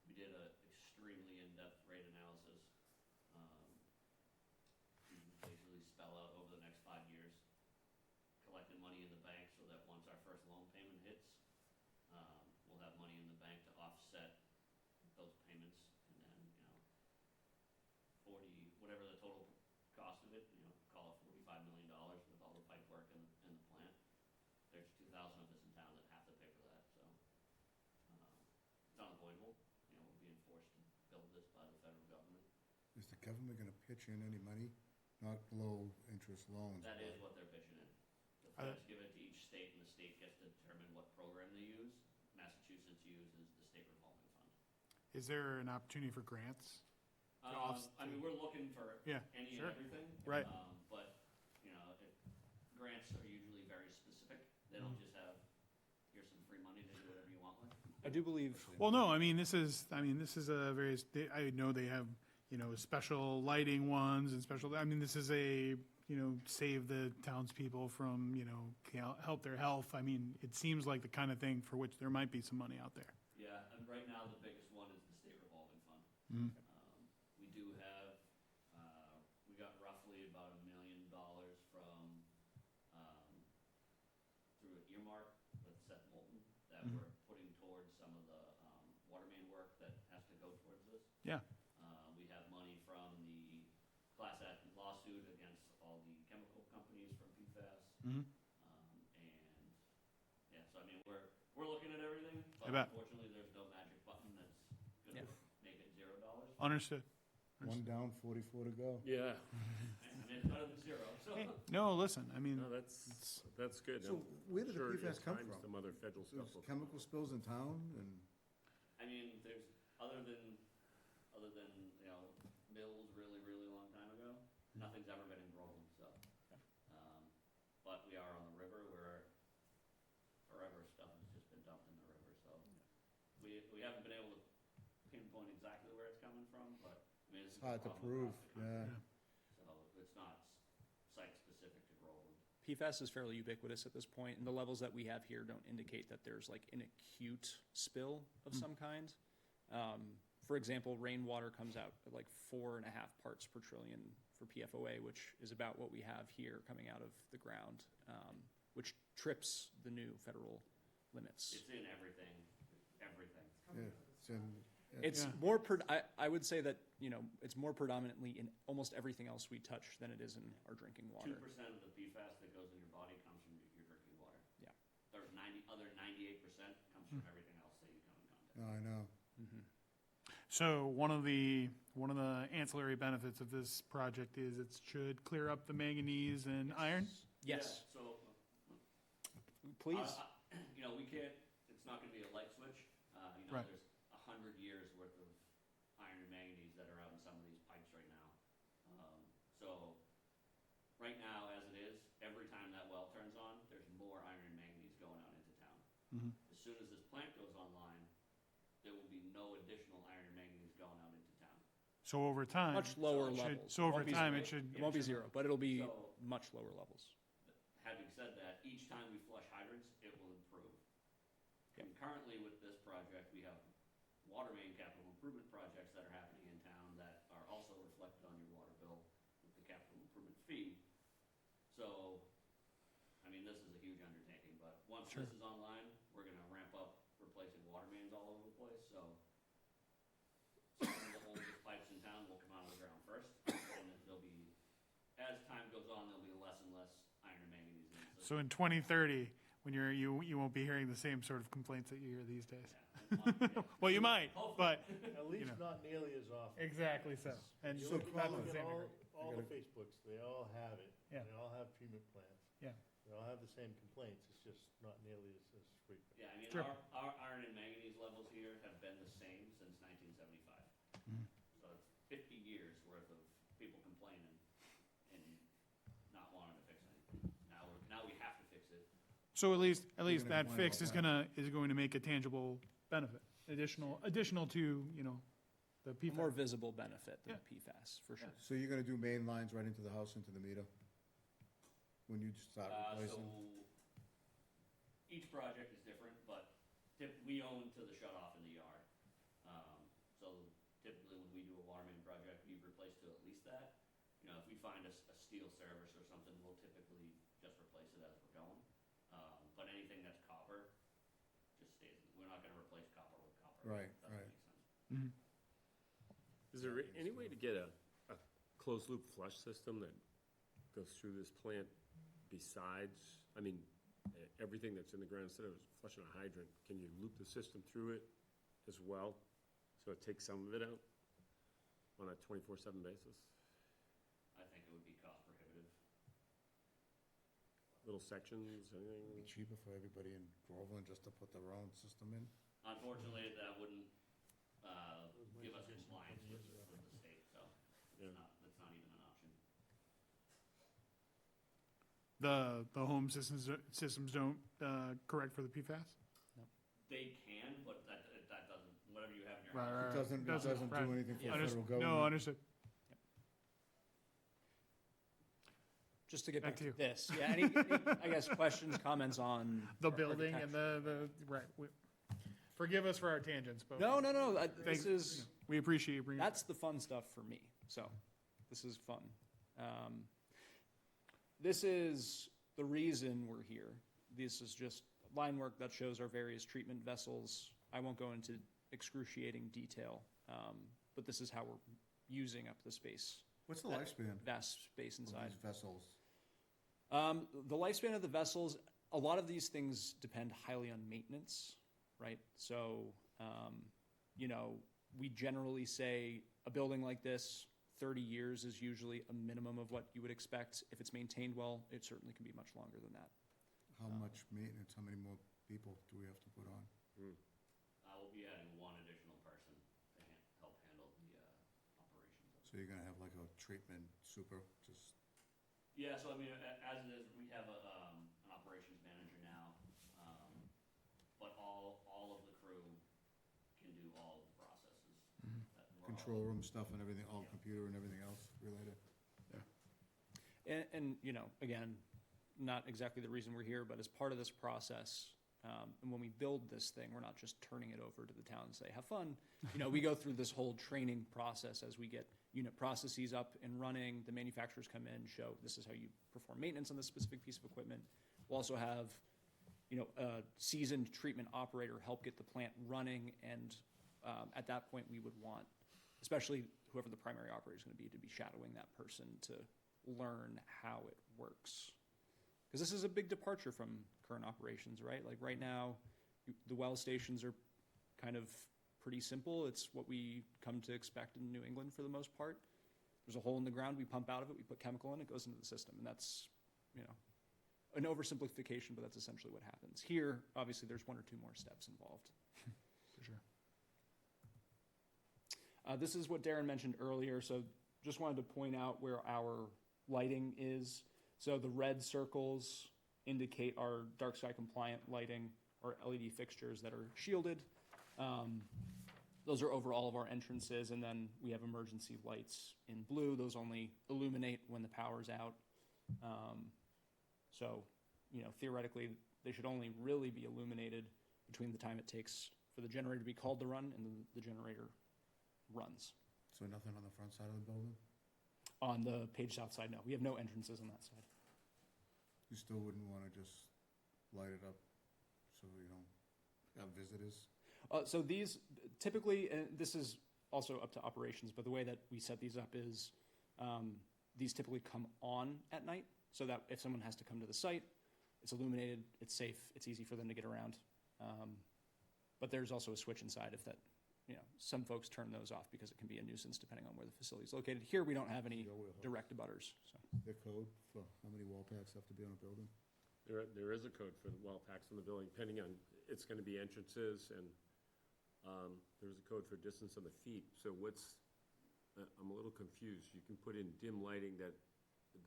We did an extremely in-depth rate analysis. We basically spell out over the next 5 years, collecting money in the bank so that once our first loan payment hits, we'll have money in the bank to offset those payments, and then, 40, whatever the total cost of it, call it $45 million with all the pipe work in the plant. There's 2,000 of us in town that have to pay for that, so, it's unavoidable. We're being forced to build this by the federal government. Is the government gonna pitch in any money? Not low interest loans? That but- is what they're pitching in. The feds give it to each state, and the state gets to determine what program they use. Massachusetts uses the state revolving fund. Is there an opportunity for grants? I mean, we're looking for Yeah, any sure. and everything. Right. But, grants are usually very specific. They don't just have, here's some free money to do whatever you want with. I do believe Well, no, this is a various, I know they have, special lighting ones and special, this is a, save the townspeople from, help their health. It seems like the kind of thing for which there might be some money out there. Yeah, and right now, the biggest one is the state revolving fund. Mhm. We do have, we got roughly about $1 million from, through an earmark with Seth Moulton that we're putting towards some of the water main work that has to go towards this. Yeah. We have money from the class action lawsuit against all the chemical companies from PFAS. Mhm. And, yeah, so we're looking at everything, I but bet. unfortunately, there's no magic button that's gonna make it $0. Understood. One down, 44 to go. Yeah. It's better than 0, so. Hey, no, listen, No, that's good. So where did the Sure, PFAS in come time, from? Some other federal stuff There's will come. chemical spills in town and There's, other than, mills really, really long time ago, nothing's ever been in Groveland, so. But we are on the river where forever stuff has just been dumped in the river, so. We haven't been able to pinpoint exactly where it's coming from, but, it's it's hard a to problem prove, across the country. yeah. PFAS is fairly ubiquitous at this point, and the levels that we have here don't indicate that there's like an acute spill of some kind. For example, rainwater comes out at like 4.5 parts per trillion for PFOA, which is about what we have here coming out of the ground, which trips the new federal limits. It's in everything, everything. Yeah, it's in, It's Yeah. more, I would say that, you know, it's more predominantly in almost everything else we touch than it is in our drinking water. 2% of the PFAS that goes in your body comes from your drinking water. Yeah. There's 98% comes from everything else that you come in contact with. no, I know. So one of the ancillary benefits of this project is it should clear up the manganese and iron? Yes, Yeah, so, please. you know, we can't, it's not gonna be a light switch. You know, Right. there's 100 years worth of iron and manganese that are out in some of these pipes right now. So, right now, as it is, every time that well turns on, there's more iron and manganese going out into town. As soon as this plant goes online, there will be no additional iron and manganese going out into town. So over time. Much lower it should- levels. So over Won't be time, zero. it should, It won't be zero, but it'll be So- much lower levels. Having said that, each time we flush hydrants, it will improve. Yep. Concurrently with this project, we have water main capital improvement projects that are happening in town that are also reflected on your water bill with the capital improvement fee. So, I mean, this is a huge undertaking, but once Sure. this is online, we're gonna ramp up replacing water mains all over the place, so some of the oldest pipes in town will come out of the ground first, and then there'll be, as time goes on, there'll be less and less iron and manganese in the system. so in 2030, when you won't be hearing the same sort of complaints that you hear these days. Yeah. Well, you might, but, At least know. not nearly as often. exactly so. And You So look not to at the same degree. all the Facebooks, they all have it. Yeah. They all have treatment plants. Yeah. They all have the same complaints, it's just not nearly as frequent. Yeah, I mean, Sure. our iron and manganese levels here have been the same since 1975. So it's 50 years worth of people complaining and not wanting to fix anything. Now we have to fix it. So at least gonna that complain fix about is going to make a tangible benefit, additional to, the A more PFAS. visible benefit than Yeah. the PFAS, for sure. So you're gonna do main lines right into the house, into the meter? When you start So replacing? each project is different, but we own to the shut off in the yard. So typically when we do a water main project, we replace to at least that. You know, if we find a steel service or something, we'll typically just replace it as we're going. But anything that's copper just stays, we're not gonna replace copper with copper. Right, if that right. makes sense. Is there any way to get a closed-loop flush system that goes through this plant besides, I mean, everything that's in the ground, instead of flushing a hydrant, can you loop the system through it as well? So it takes some of it out on a 24/7 basis? I think it would be cost prohibitive. Little sections, It'd be anything? cheaper for everybody in Groveland just to put their own system in? Unfortunately, that wouldn't, give us compliance with the state, so Yeah. that's not even an option. The home systems don't correct for the PFAS? They can, but that doesn't, whatever you have in your Right, house. right, It doesn't right. do anything for the Unders- federal No, government? understood. Just to get Back back to to you. this, yeah, any, I guess, questions, comments on? The ar- building and architecture? right. Forgive us for our tangents, but. No, Thanks, this is, We appreciate you bringing. that's the fun stuff for me, so, this is fun. This is the reason we're here. This is just line work that shows our various treatment vessels. I won't go into excruciating detail, but this is how we're using up the space, What's the lifespan vast space of inside. these vessels? The lifespan of the vessels, a lot of these things depend highly on maintenance, right? So, we generally say a building like this, 30 years is usually a minimum of what you would expect. If it's maintained well, it certainly can be much longer than that. How much maintenance, how many more people do we have to put on? We'll be adding one additional person to help handle the operations of it. So you're gonna have like a treatment super, just, Yeah, so I mean, as it is, we have an operations manager now, but all of the crew can do all of the processes. that we're all- control room stuff and everything, all computer and everything else related? And again, not exactly the reason we're here, but as part of this process, and when we build this thing, we're not just turning it over to the town and say, have fun. You know, we go through this whole training process as we get unit processes up and running. The manufacturers come in, show this is how you perform maintenance on this specific piece of equipment. We'll also have, you know, a seasoned treatment operator help get the plant running. And at that point, we would want, especially whoever the primary operator is going to be shadowing that person to learn how it works. Because this is a big departure from current operations, right? Like right now, the well stations are kind of pretty simple. It's what we come to expect in New England for the most part. There's a hole in the ground, we pump out of it, we put chemical in, it goes into the system. And that's, you know, an oversimplification, but that's essentially what happens. Here, obviously, there's one or two more steps involved. For sure. This is what Darren mentioned earlier, so just wanted to point out where our lighting is. So the red circles indicate our dark sky compliant lighting or LED fixtures that are shielded. Those are over all of our entrances, and then we have emergency lights in blue. Those only illuminate when the power's out. So, you know, theoretically, they should only really be illuminated between the time it takes for the generator to be called to run and the generator runs. So nothing on the front side of the building? On the Page South side, no. We have no entrances on that side. You still wouldn't want to just light it up so you don't have visitors? So these typically, and this is also up to operations, but the way that we set these up is these typically come on at night so that if someone has to come to the site, it's illuminated, it's safe, it's easy for them to get around. But there's also a switch inside if that, you know, some folks turn those off because it can be a nuisance depending on where the facility is located. Here, we don't have any direct abutters. So. Their code for how many wall packs have to be on a building? There is a code for the well packs in the building, depending on, it's gonna be entrances, and there's a code for distance on the feet. So what's, I'm a little confused. You can put in dim lighting that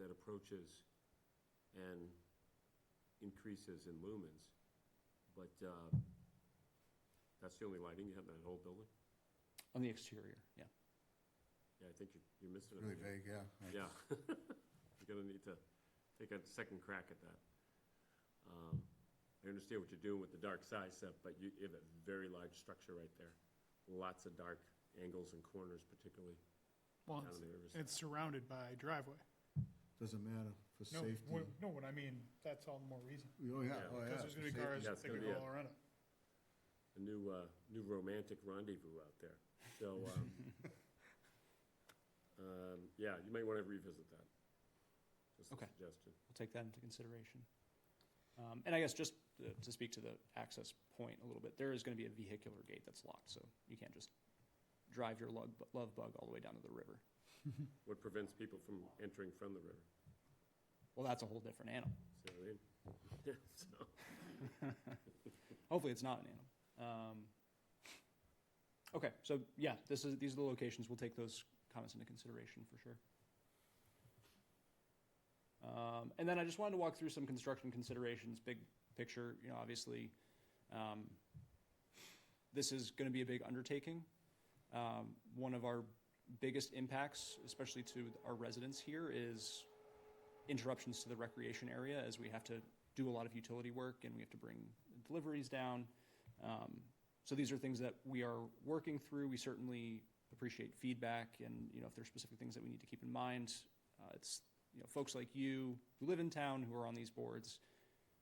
approaches and increases in lumens, but that's the only lighting you have in that whole building? On the exterior, yeah. Yeah, I think you're missing it. Really vague, yeah. Yeah. You're gonna need to take a second crack at that. I understand what you're doing with the dark side stuff, but you have a very large structure right there. Lots of dark angles and corners particularly. Well, down in the rivers. it's surrounded by driveway. Doesn't matter for No, safety. no, what I mean, that's all the more reason. Oh, yeah, Yeah. oh, yeah. Because there's gonna be for cars safety. Yeah, it's that gonna can be go all around it. A new romantic rendezvous out there. So, yeah, you might want to revisit that. Just a Okay. suggestion. We'll take that into consideration. And I guess just to speak to the access point a little bit, there is going to be a vehicular gate that's locked, so you can't just drive your love bug all the way down to the river. What prevents people from entering from the river? Well, that's a whole different animal. See what I mean? So, Hopefully, it's not an animal. Okay, so yeah, these are the locations. We'll take those comments into consideration for sure. And then I just wanted to walk through some construction considerations, big picture. You know, obviously, this is going to be a big undertaking. One of our biggest impacts, especially to our residents here, is interruptions to the recreation area as we have to do a lot of utility work and we have to bring deliveries down. So these are things that we are working through. We certainly appreciate feedback, and you know, if there's specific things that we need to keep in mind, it's, you know, folks like you who live in town who are on these boards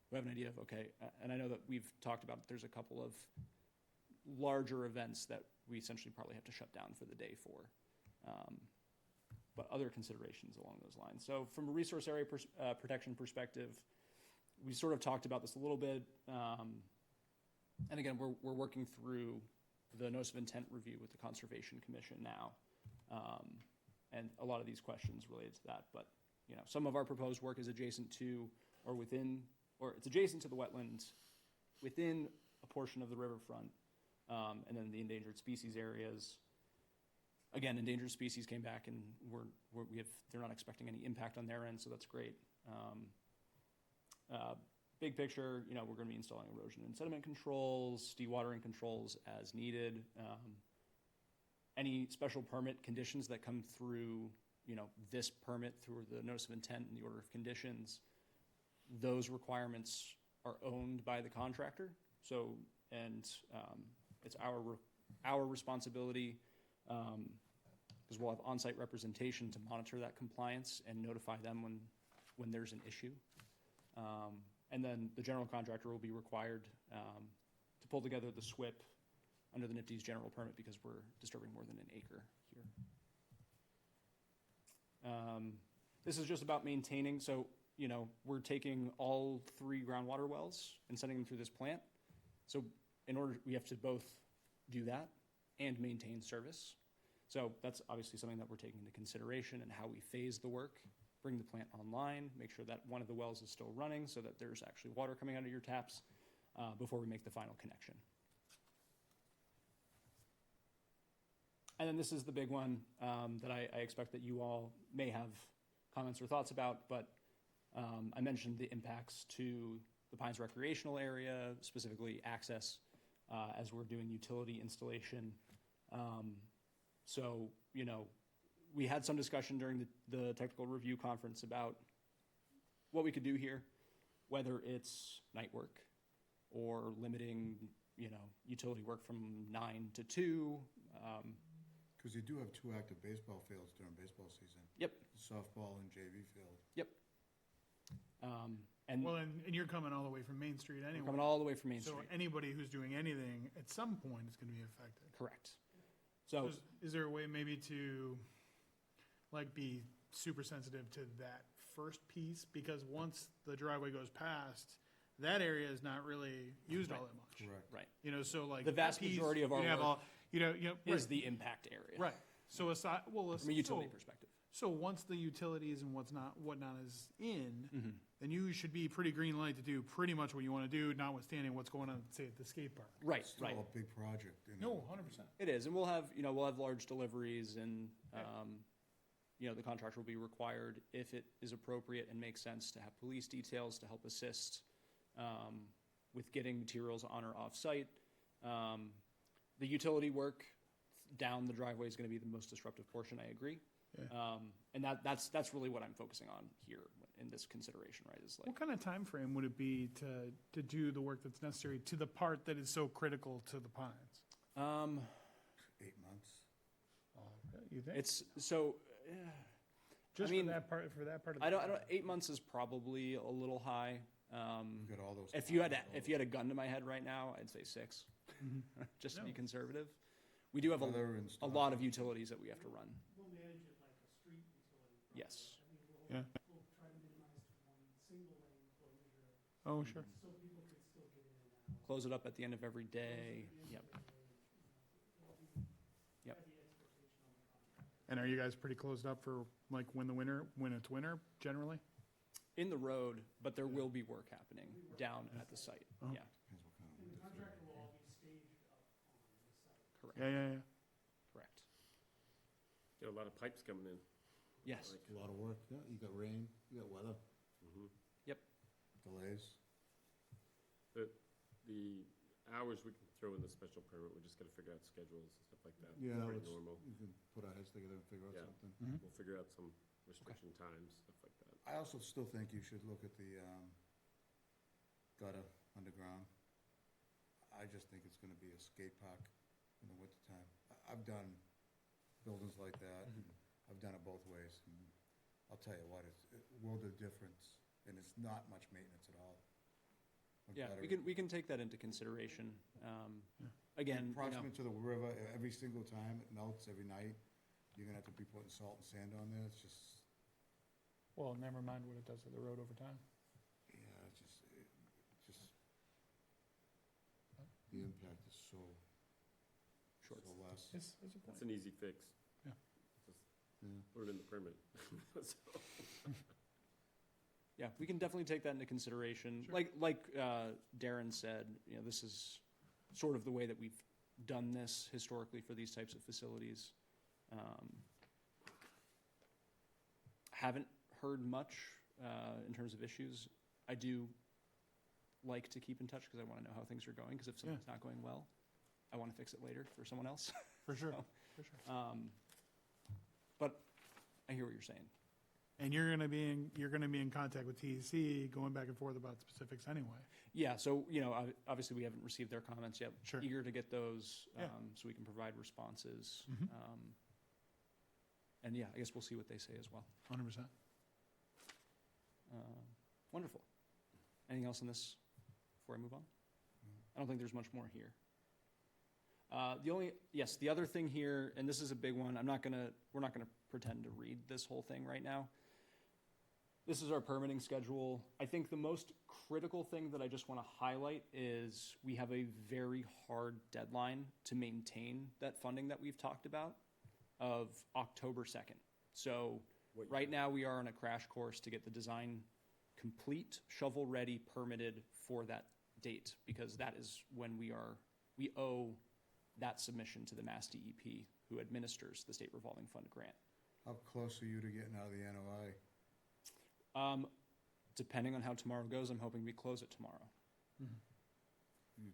who have an idea of, okay, and I know that we've talked about there's a couple of larger events that we essentially probably have to shut down for the day for, but other considerations along those lines. So from a resource area protection perspective, we sort of talked about this a little bit. And again, we're working through the notice of intent review with the Conservation Commission now. And a lot of these questions related to that. But, you know, some of our proposed work is adjacent to or within, or it's adjacent to the wetlands within a portion of the riverfront. And then the endangered species areas. Again, endangered species came back and they're not expecting any impact on their end, so that's great. Big picture, you know, we're going to be installing erosion and sediment controls, dewatering controls as needed. Any special permit conditions that come through, you know, this permit through the notice of intent and the order of conditions, those requirements are owned by the contractor. So, and it's our responsibility, because we'll have on-site representation to monitor that compliance and notify them when there's an issue. And then the general contractor will be required to pull together the SWIP under the NIPD's general permit because we're disturbing more than an acre here. This is just about maintaining, so, you know, we're taking all 3 groundwater wells and sending them through this plant. So in order, we have to both do that and maintain service. So that's obviously something that we're taking into consideration and how we phase the work, bring the plant online, make sure that one of the wells is still running so that there's actually water coming out of your taps before we make the final connection. And then this is the big one that I expect that you all may have comments or thoughts about, but I mentioned the impacts to the Pines recreational area, specifically access as we're doing utility installation. So, you know, we had some discussion during the technical review conference about what we could do here, whether it's night work or limiting, you know, utility work from 9 to 2. Because you do have 2 active baseball fields during baseball season. Yep. Softball and JV field. Yep. And Well, and you're coming all the way from Main Street we're anyway. coming all the way from Main So Street. anybody who's doing anything, at some point, is gonna be affected. Correct. So, Is there a way maybe to, like, be super sensitive to that first piece? Because once the driveway goes past, that area is not really used all that much. Correct. right, You know, so like. The that vast piece, majority of our you have work all- You know, is right, the impact area. right. So aside, well, From a utility so- perspective. So once the utilities and whatnot is in, Mm-hmm. then you should be pretty green light to do pretty much what you want to do, notwithstanding what's going on, say, at the skate park. Right, Still right. a big project. You know. No, 100%. It is, and we'll have large deliveries, and you know, the contractor will be required, if it is appropriate and makes sense, to have police details to help assist with getting materials on or off site. The utility work down the driveway is going to be the most disruptive portion. I agree, and that's really what I'm focusing on here in this consideration. Right, is like What kind of time frame would it be to do the work that's necessary to the part that is so critical to the Pines? 8 months. You think? it's so. Just I mean, for that part of the. I don't. 8 months is probably a little high. You've got all those. If you had a gun to my head right now, I'd say 6, just to be No. conservative. We do have Weather and a stuff. lot of utilities that we have to run. We'll manage it like a street utility. Yes. I mean, Yeah. we'll try to minimize to one single lane closure, Oh, sure. so people can still get in and out. Close it up at the end of every day. Yep. Yep. And are you guys pretty closed up for like when it's winter generally? In the road, but there will be work happening down at the site. Uh-huh. Yeah, Depends what kind of And the winter. contractor will all be staged up on the site. correct. Yeah. Correct. Got a lot of pipes coming in. Yes. A lot of work. Yeah, you got rain, you got weather. Yep. Delays. The hours we can throw in the special permit, we just gotta figure out schedules and stuff like that. Yeah, Pretty let's, normal. you can put our heads together and figure out Yeah. something. We'll figure out some restriction times, stuff like that. I also still think you should look at the gutter underground. I just think it's gonna be a skate park in the wintertime. I've done buildings like that, and I've done it both ways. And I'll tell you what, it's a world of difference, and it's not much maintenance at all. A Yeah, gutter- we can take that into consideration. Again, you know, Approximate to the river, every single time, it melts every night. You're gonna have to be putting salt and sand on there, it's just, Well, never mind what it does to the road over time. yeah, the impact is so Short. less. It's a point. It's an easy fix. Yeah. Just Yeah. put it in the permit. So, yeah, we can definitely take that into consideration. Sure. Like Darren said, you know, this is sort of the way that we've done this historically for these types of facilities. Haven't heard much in terms of issues. I do like to keep in touch because I want to know how things are going, because if something's not going well, I want to fix it later for someone else. For sure, So, for sure. But I hear what you're saying. And you're gonna be in contact with TEC, going back and forth about specifics anyway. Yeah, so, you know, obviously, we haven't received their comments yet. Sure. Eager to get those, Yeah. so we can provide responses. Mhm. And yeah, I guess we'll see what they say as well. 100%. Wonderful. Anything else on this before I move on? I don't think there's much more here. The other thing here, and this is a big one, we're not gonna pretend to read this whole thing right now. This is our permitting schedule. I think the most critical thing that I just want to highlight is we have a very hard deadline to maintain that funding that we've talked about of October 2nd. So What right now we are on a crash course to get the design complete, shovel-ready, permitted for that date, because that is when we owe that submission to the Mass DEP, who administers the State Revolving Fund grant. How close are you to getting out of the NOI? Depending on how tomorrow goes, I'm hoping we close it tomorrow. You-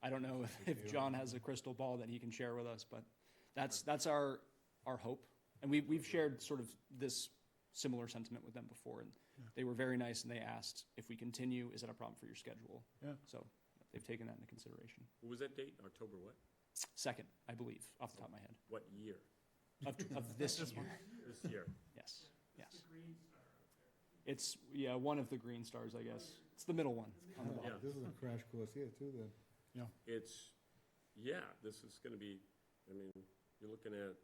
I don't know if John has a crystal ball that he can share with us, but that's our hope. And we've shared sort of this similar sentiment with them before, and they were very nice, and they asked, if we continue, is that a problem for your schedule? Yeah. So they've taken that into consideration. What was that date? October what? 2nd, I believe, off the top of my head, What year? of this year. This year. Yes, yes. It's, one of the green stars, I guess. It's the middle one on the bottom. Yeah. This is a crash course here too then. This is gonna be, I mean, you're looking at,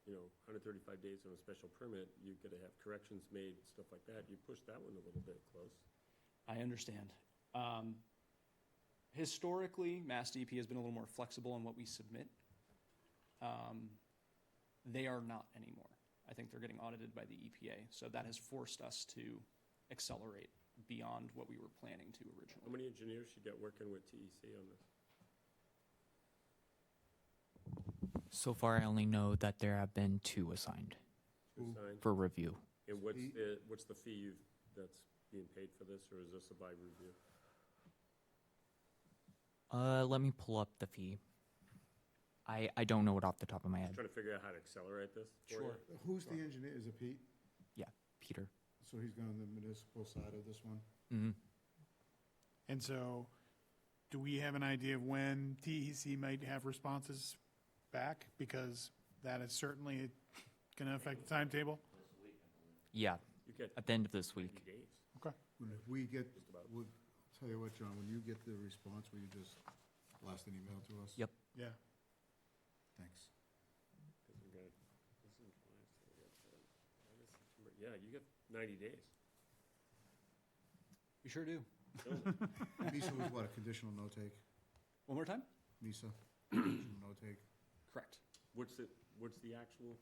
135 days on a special permit, you've gotta have corrections made, stuff like that. You push that one a little bit close. I understand. Historically, Mass DEP has been a little more flexible on what we submit. They are not anymore. I think they're getting audited by the EPA, so that has forced us to accelerate beyond what we were planning to How originally. many engineers you got working with TEC on this? So far, I only know that there have been 2 assigned Two signed? for review. And what's the fee that's being paid for this, or is this a by review? Let me pull up the fee. I don't know it off the top of my head. Trying to figure out how to accelerate this for you? Sure. Who's the engineer? Is it Pete? Peter. So he's going on the municipal side of this one? Hmm. And so, do we have an idea of when TEC might have responses back? Because that is certainly going to affect the timetable. Yeah, You get at the end of this 90 week. days. When if we get, Just about. tell you what, John, when you get the response, will you just blast an email to us? Yep. Yeah. Thanks. 'Cause we got- this is July, so we got, August, September. Yeah, you got 90 days. We sure do. MISA was what, a conditional no-take? One more time? MISA, conditional no-take? Correct. What's the actual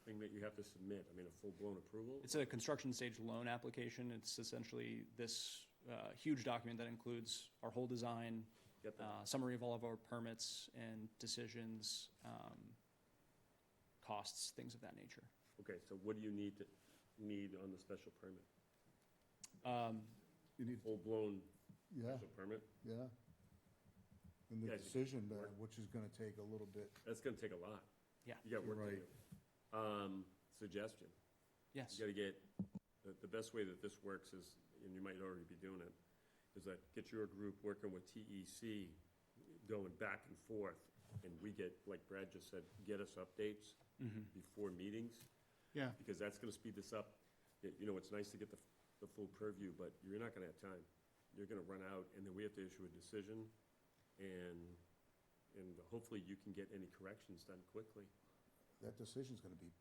thing that you have to submit? I mean, a full-blown approval? It's a construction stage loan application. It's essentially this huge document that includes our whole design, Get that? summary of all of our permits and decisions, costs, things of that nature. Okay, so what do you need on the special permit? You need, Full-blown yeah, special permit? yeah. And the Guys, decision, work. which is gonna take a little bit. That's gonna take a lot. Yeah. You got work to Right. do. Suggestion. Yes. You gotta get, the best way that this works is, and you might already be doing it, is that get your group working with TEC, going back and forth, and we get, like Brad just said, get us updates before meetings, Yeah. because that's gonna speed this up. It's nice to get the full purview, but you're not gonna have time. You're gonna run out, and then we have to issue a decision, and hopefully you can get any corrections done quickly. That decision's gonna be,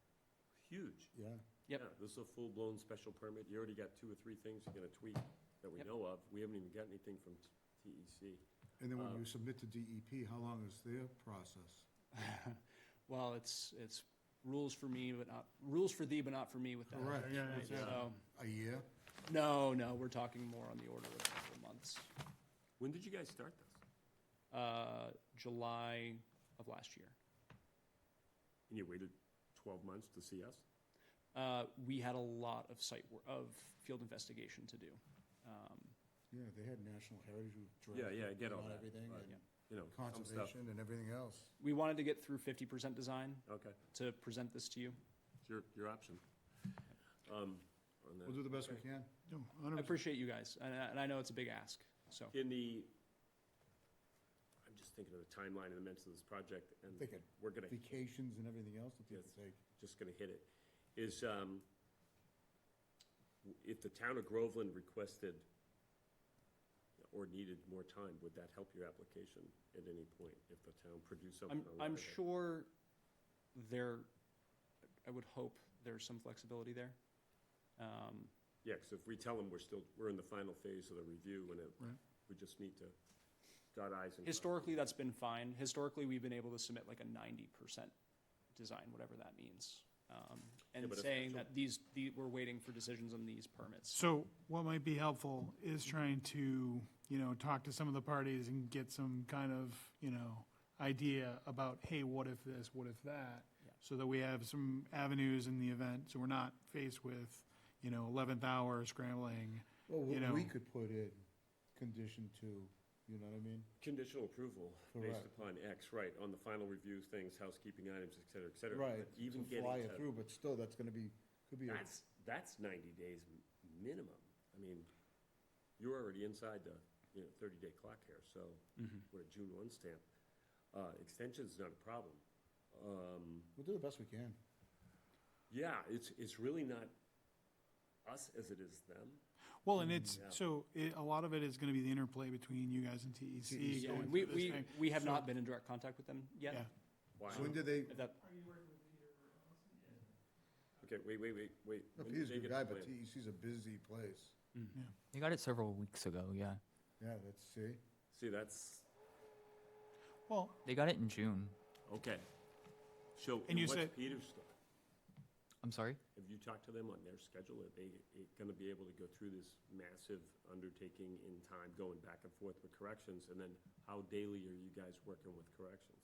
Huge. yeah. Yep. Yeah, this is a full-blown special permit. You already got 2 or 3 things you're gonna tweak that we Yep. know of. We haven't even got anything from TEC. And then when you submit to DEP, how long is their process? Well, it's rules for me, but not rules for thee, but not for me with that. Correct. Yeah, Right? yeah. So, A year? no, we're talking more on the order of a couple of months. When did you guys start this? July of last year. And you waited 12 months to see us? We had a lot of field investigation to do. Yeah, they had National Heritage who Yeah, drafted I get all on that, everything, but- and Some stuff. conservation and everything else. We wanted to get through 50% design Okay, to present this to you. it's your option. on that. We'll do the best we Okay. can. No, I 100%. appreciate you guys, and I know it's a big ask, so. In the, I'm just thinking of the timeline and the midst of this project, and Thinking we're gonna, vacations and everything else that people Yes. take. just gonna hit it, is, if the town of Groveland requested or needed more time, would that help your application at any point, if the town produced something? on I'm that? sure I would hope there's some flexibility there. Yeah, because if we tell them we're in the final phase of the review, and Right. we just need to dot i's and. cross Historically, that's been fine. Historically, we've been able to submit like a 90% design, whatever that means. And but if- saying that we're waiting for decisions on these permits. So what might be helpful is trying to, talk to some of the parties and get some kind of, idea about, hey, what if this, what if that? Yeah. So that we have some avenues in the event, so we're not faced with, 11th hour scrambling. Well, You know- we could put in condition two, you know what I mean? Conditional approval based Correct. upon X, right, on the final review things, housekeeping items, et cetera, et cetera. Right, But even to getting fly it to, through, but still, that's gonna be, could be, that's 90 days minimum. I mean, you're already inside the, 30-day clock here, so we're at June 1 stamp. Extension's not a problem. we'll do the best we can. Yeah, it's really not us as it is them. Well, and it's, Yeah. so a lot of it is gonna be the interplay between you guys and TEC. TEC. Yeah, going and through this thing. we have So- not been in direct contact with them yet. Yeah. Wow. So when did they, If that- Okay, wait. no, When did Peter's they a good get guy, the but plan? TEC's a busy place. They got it several weeks ago, yeah. Yeah, let's see. See, that's, Well, They got it in June. okay. So, And you what's said- Peter's stuff? I'm sorry? Have you talked to them on their schedule? Are they going to be able to go through this massive undertaking in time, going back and forth with corrections? And then how daily are you guys working with corrections?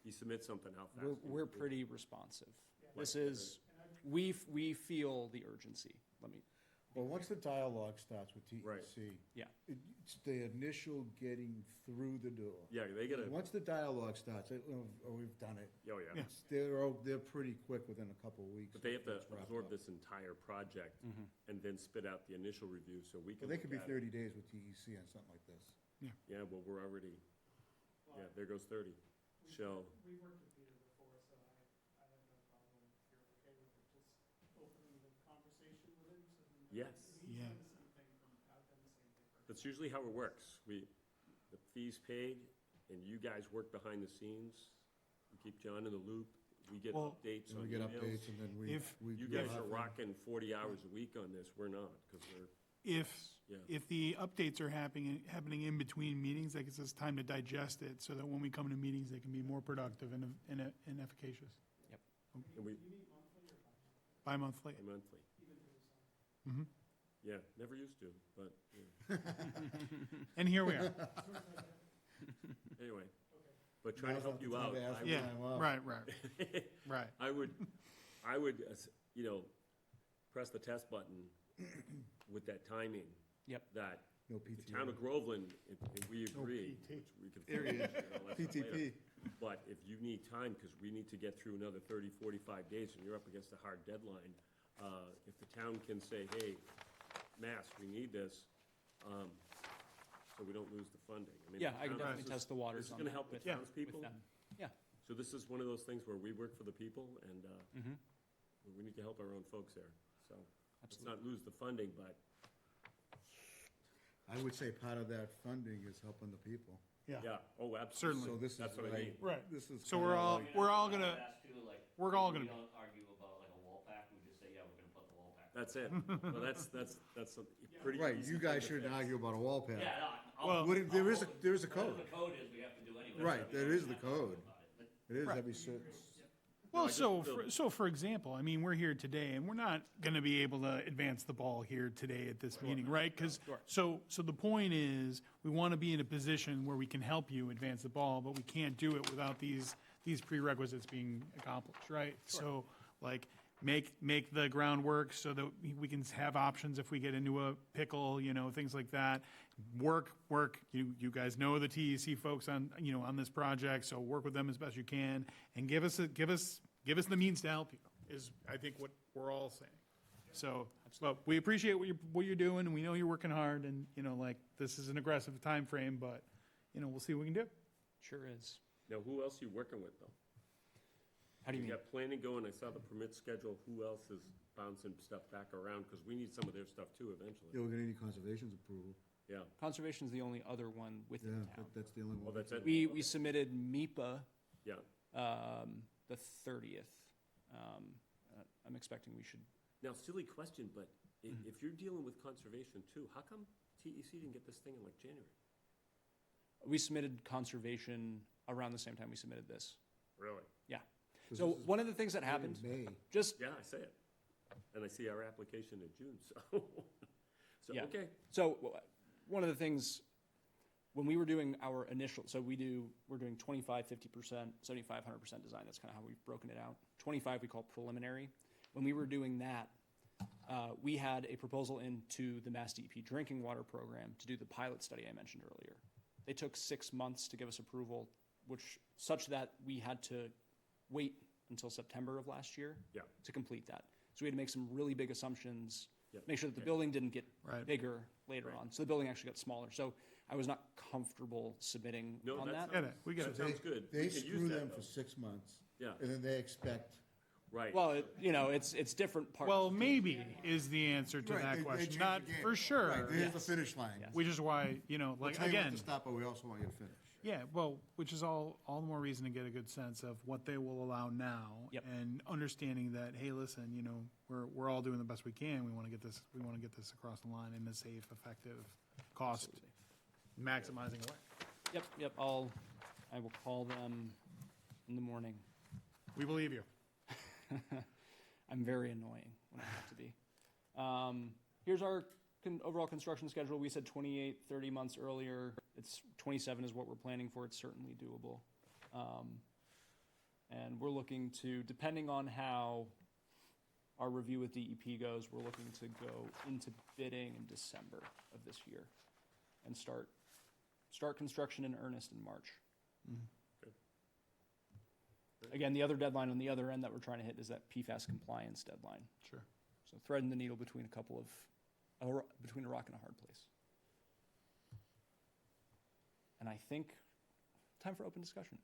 You submit something, how fast? We're pretty responsive. This is, we feel the urgency. Well, once the dialogue starts with Right. TEC. Yeah. It's the initial getting through the door. Yeah, they got to, Once the dialogue starts, we've done it. oh, yeah. Yeah. They're pretty quick within a couple of weeks. But they have to It's wrapped absorb up. this entire project and then spit out the initial review so we Well, can they look could be at it. 30 days with TEC on something like this. Yeah, well, we're already, yeah, there goes 30. So, We've worked with Peter before, so I have no problem if you're okay with it, just opening the conversation with him, so he knows. Yes. He's Yeah. done the same thing I've done the same thing for him. that's usually how it works. The fee's paid, and you guys work behind the scenes. You keep John in the loop. We get Well- updates And on we get emails. updates and then we. If- we You go guys off are and- rocking 40 hours a week on this, we're not, because we're, If, yeah. if the updates are happening in between meetings, that gives us time to digest it, so that when we come to meetings, they can be more productive and efficacious. And we, Bi-monthly. monthly. Mhm. Yeah, never used to, but, yeah. And here we are. Anyway. But trying to Now's help not the you time out. to ask I for Yeah, time off. right. I would, press the test button with that timing. Yep. That No the PTO. town of Groveland, if we agree, PT. which we could. Period. you know, that's later. PTP. But if you need time, because we need to get through another 30, 45 days, and you're up against a hard deadline, if the town can say, hey, Mass, we need this, so we don't lose the funding. I mean, Yeah, the I can town- definitely this is- test the waters This is on gonna that help the with- Yeah. townspeople. with them. Yeah. So this is one of those things where we work for the people, and Mhm. we need to help our own folks there. So let's Absolutely. not lose the funding, but I would say part of that funding is helping the people. yeah, oh, absolutely. Certainly. So this is That's what I like- mean. Right. This is. So kinda we're all, like- we're all gonna, That's too, like, we're all we gonna, don't argue about like a wall pack, we just say, yeah, we're gonna put the wall pack. That's it. Well, that's a pretty. Right, easy you thing guys to shouldn't fix. argue about a wall pad. Yeah, no, Well- What if- there is a code. Whatever the code is, we have to do anyway. Right, so we that don't is the have to argue code. about it. It is Right. every certain. well, I just so, feel- for example, I mean, we're here today, and we're not gonna be able to advance the ball here today at this meeting, right? Because, so the point is, we wanna be in a position where we can help you advance the ball, but we can't do it without these prerequisites being accomplished, right? So, like, make the groundwork so that we can have options if we get into a pickle, things like that. Work, you guys know the TEC folks on this project, so work with them as best you can, and give us the means to help you, is, I think, what we're all saying. So, but we appreciate what you're doing, and we know you're working hard, and, you know, like, this is an aggressive time frame, but, you know, we'll see what we can do. Sure is. Now, who else are you working with, though? How do you mean? got planning going, I saw the permit schedule, who else is bouncing stuff back around? Because we need some of their stuff too Yeah, eventually. we're gonna need conservation's approval. Yeah, Conservation's the only other one Yeah, within town. that's the only one. well, that's it. We submitted MIPA Yeah, the 30th. I'm expecting we should. now, silly question, but if you're dealing with conservation too, how come TEC didn't get this thing in like January? We submitted conservation around the same time we submitted this. Really? Yeah. 'Cause So this is one of the things that happened, May. just Yeah, I say it. And I see our application in June, so. So, Yeah. okay, so one of the things when we were doing our initial, so we're doing 25, 50%, 75, 100% design. That's kind of how we've broken it out. 25 we call preliminary. When we were doing that, we had a proposal into the Mass DEP drinking water program to do the pilot study I mentioned earlier. They took 6 months to give us approval, such that we had to wait until September of last year Yeah. to complete that. So we had to make some really big assumptions, Yep. make sure that the building didn't get Right. bigger later Right. on. So the building actually got smaller. So I was not comfortable submitting No, on that's that. Get it, we get that it. sounds good. They We could use screw that, them though. for 6 months, Yeah, and then they expect. right. Well, it's different parts. Well, maybe is the answer to Right, that they question, change not the game. for sure. Right, there's the Yes. finish line. Yes. Which is why, you know, We'll like, tell you when again, to stop, but we also want you to finish. yeah, well, which is all the more reason to get a good sense of what they will allow now. Yep. And understanding that, hey, listen, you know, we're all doing the best we can. We want to get this across the line in a safe, effective, cost maximizing way. Yep. I will call them in the morning. We believe you. I'm very annoying when I have to be. Here's our overall construction schedule. We said 28, 30 months earlier. It's 27 is what we're planning for. It's certainly doable. And we're looking to, depending on how our review with DEP goes, we're looking to go into bidding in December of this year and start construction in earnest in March. Good. Again, the other deadline on the other end that we're trying to hit is that PFAS compliance deadline. Sure. So threading the needle between between a rock and a hard place. And I think time for open discussion.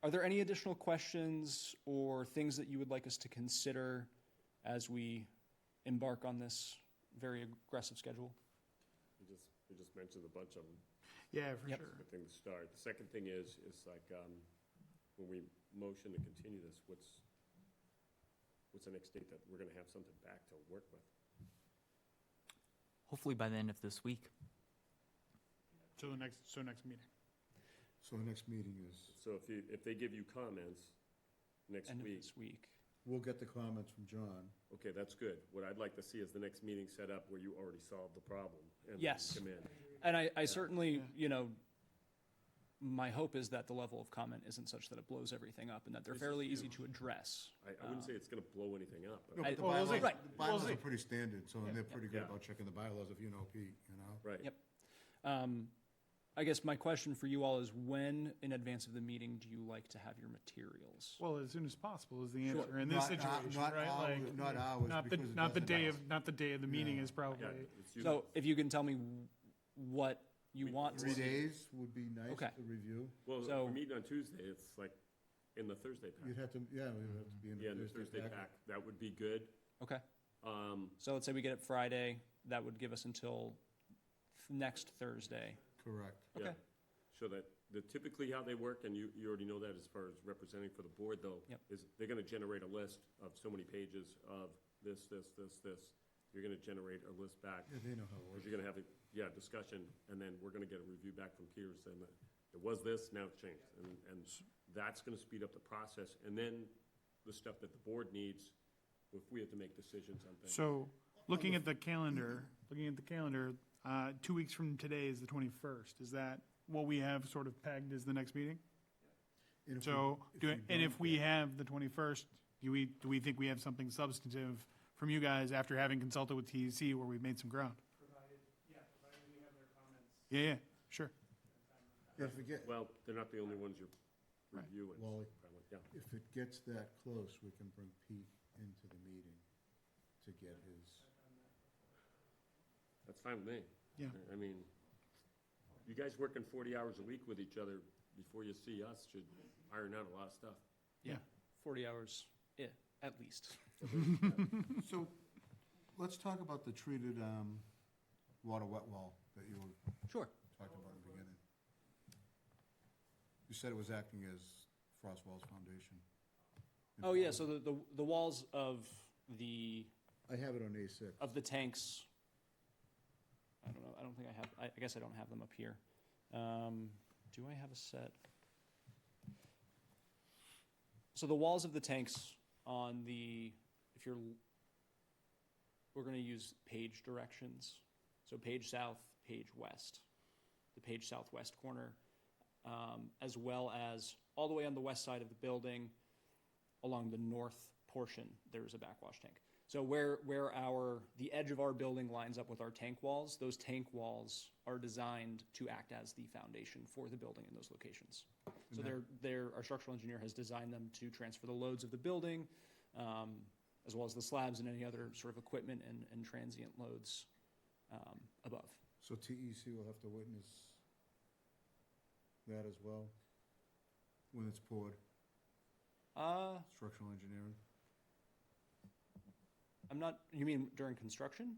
Are there any additional questions or things that you would like us to consider as we embark on this very aggressive schedule? We just mentioned a bunch of them. Yeah, for Yep. sure. Good thing to start. The second thing is like, when we motion to continue this, what's the next date that we're gonna have something back to work with? Hopefully by the end of this week. So next meeting. So the next meeting is, So if they give you comments next End of week, this week. we'll get the comments from John. okay, that's good. What I'd like to see is the next meeting set up where you already solved the problem. And Yes. come in. And I certainly, my hope is that the level of comment isn't such that it blows everything up and that they're This is fairly easy huge. to address. I wouldn't say it's gonna blow anything up, but- No, but the well, we'll see. bylaws, Right. the bylaws We'll are see. pretty standard, so they're pretty good Yeah. about checking the bylaws if you know Pete, you know? right. Yep. I guess my question for you all is when in advance of the meeting do you like to have your materials? Well, as soon as possible is the Sure. answer in this Not- situation, not right? ours- Like, not ours, not the because it not the doesn't day last. of not the day of the meeting Yeah. is probably. Yeah, it's usually- So if you can tell me what you want to 3 see. days would be nice Okay. to review. Well, if so- we're meeting on Tuesday, it's like in the Thursday You'd pack. have to, yeah, we'd have to be in Yeah, in the the Thursday packet. pack, that would be good. Okay. Um, So let's say we get it Friday, that would give us until next Thursday. Correct. yeah. Okay. So that, typically how they work, and you already know that as far as representing for the board though, Yep. is they're gonna generate a list of so many pages of this. You're gonna generate a list back, Yeah, they know how it because works. you're gonna have a, discussion, and then we're gonna get a review back from Peter saying that it was this, now it's changed. And that's gonna speed up the process, and then the stuff that the board needs, if we have to make decisions on things. So, looking at the calendar, 2 weeks from today is the 21st. Is that what we have sort of pegged as the next meeting? And if So, we- and if don't we get- have the 21st, do we think we have something substantive from you guys after having consulted with TEC where we've made some ground? Provided we have their comments. Yeah, sure. Yeah, if we get, Well, they're not the only ones you're reviewing. Wally. probably, yeah. if it gets that close, we can bring Pete into the meeting to get his, That's fine with me. Yeah. I mean, you guys working 40 hours a week with each other before you see us should iron out a lot of stuff. Yeah. 40 hours, yeah, at least. so, let's talk about the treated, water wet well that you were Sure. talking about in the beginning. You said it was acting as Frostwell's foundation. Oh, yeah, so the walls of the I have it on A6. tanks, I don't know, I don't think I have, I guess I don't have them up here. Do I have a set? So the walls of the tanks on the, we're gonna use page directions. So page south, page west, the page southwest corner, as well as all the way on the west side of the building, along the north portion, there's a backwash tank. So where the edge of our building lines up with our tank walls, those tank walls are designed to act as the foundation for the building in those locations. So our structural engineer has designed them to transfer the loads of the building, as well as the slabs and any other sort of equipment and transient loads above. So TEC will have to witness that as well, when it's poured, structural engineering? I'm not, you mean during construction?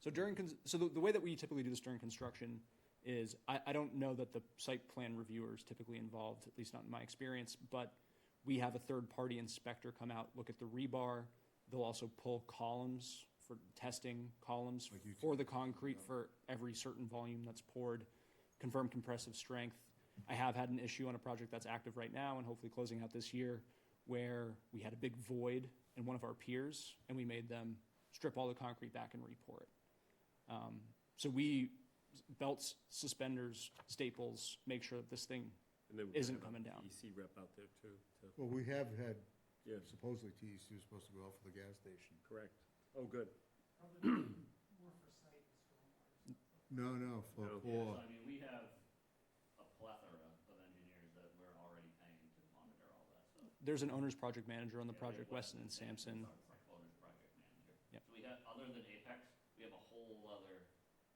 So the way that we typically do this during construction is, I don't know that the site plan reviewer is typically involved, at least not in my experience, but we have a third-party inspector come out, look at the rebar. They'll also pull columns for testing columns Like you for the concrete for every certain volume that's poured, confirm compressive strength. I have had an issue on a project that's active right now and hopefully closing out this year, where we had a big void in one of our piers, and we made them strip all the concrete back and re-pour it. So we, belts, suspenders, staples, make sure that this thing And then we isn't have a coming down. EC rep out there too, Well, we have had, yeah, supposedly TEC was supposed to go out for the gas station. correct. Oh, good. No, No. for Yeah, pour. so I mean, we have a plethora of engineers that we're already paying to monitor all that stuff. There's an owner's project manager on the Yeah, we have project, Weston and Sampson. Our owner's project manager. Yep. So we have, other than Apex, we have a whole other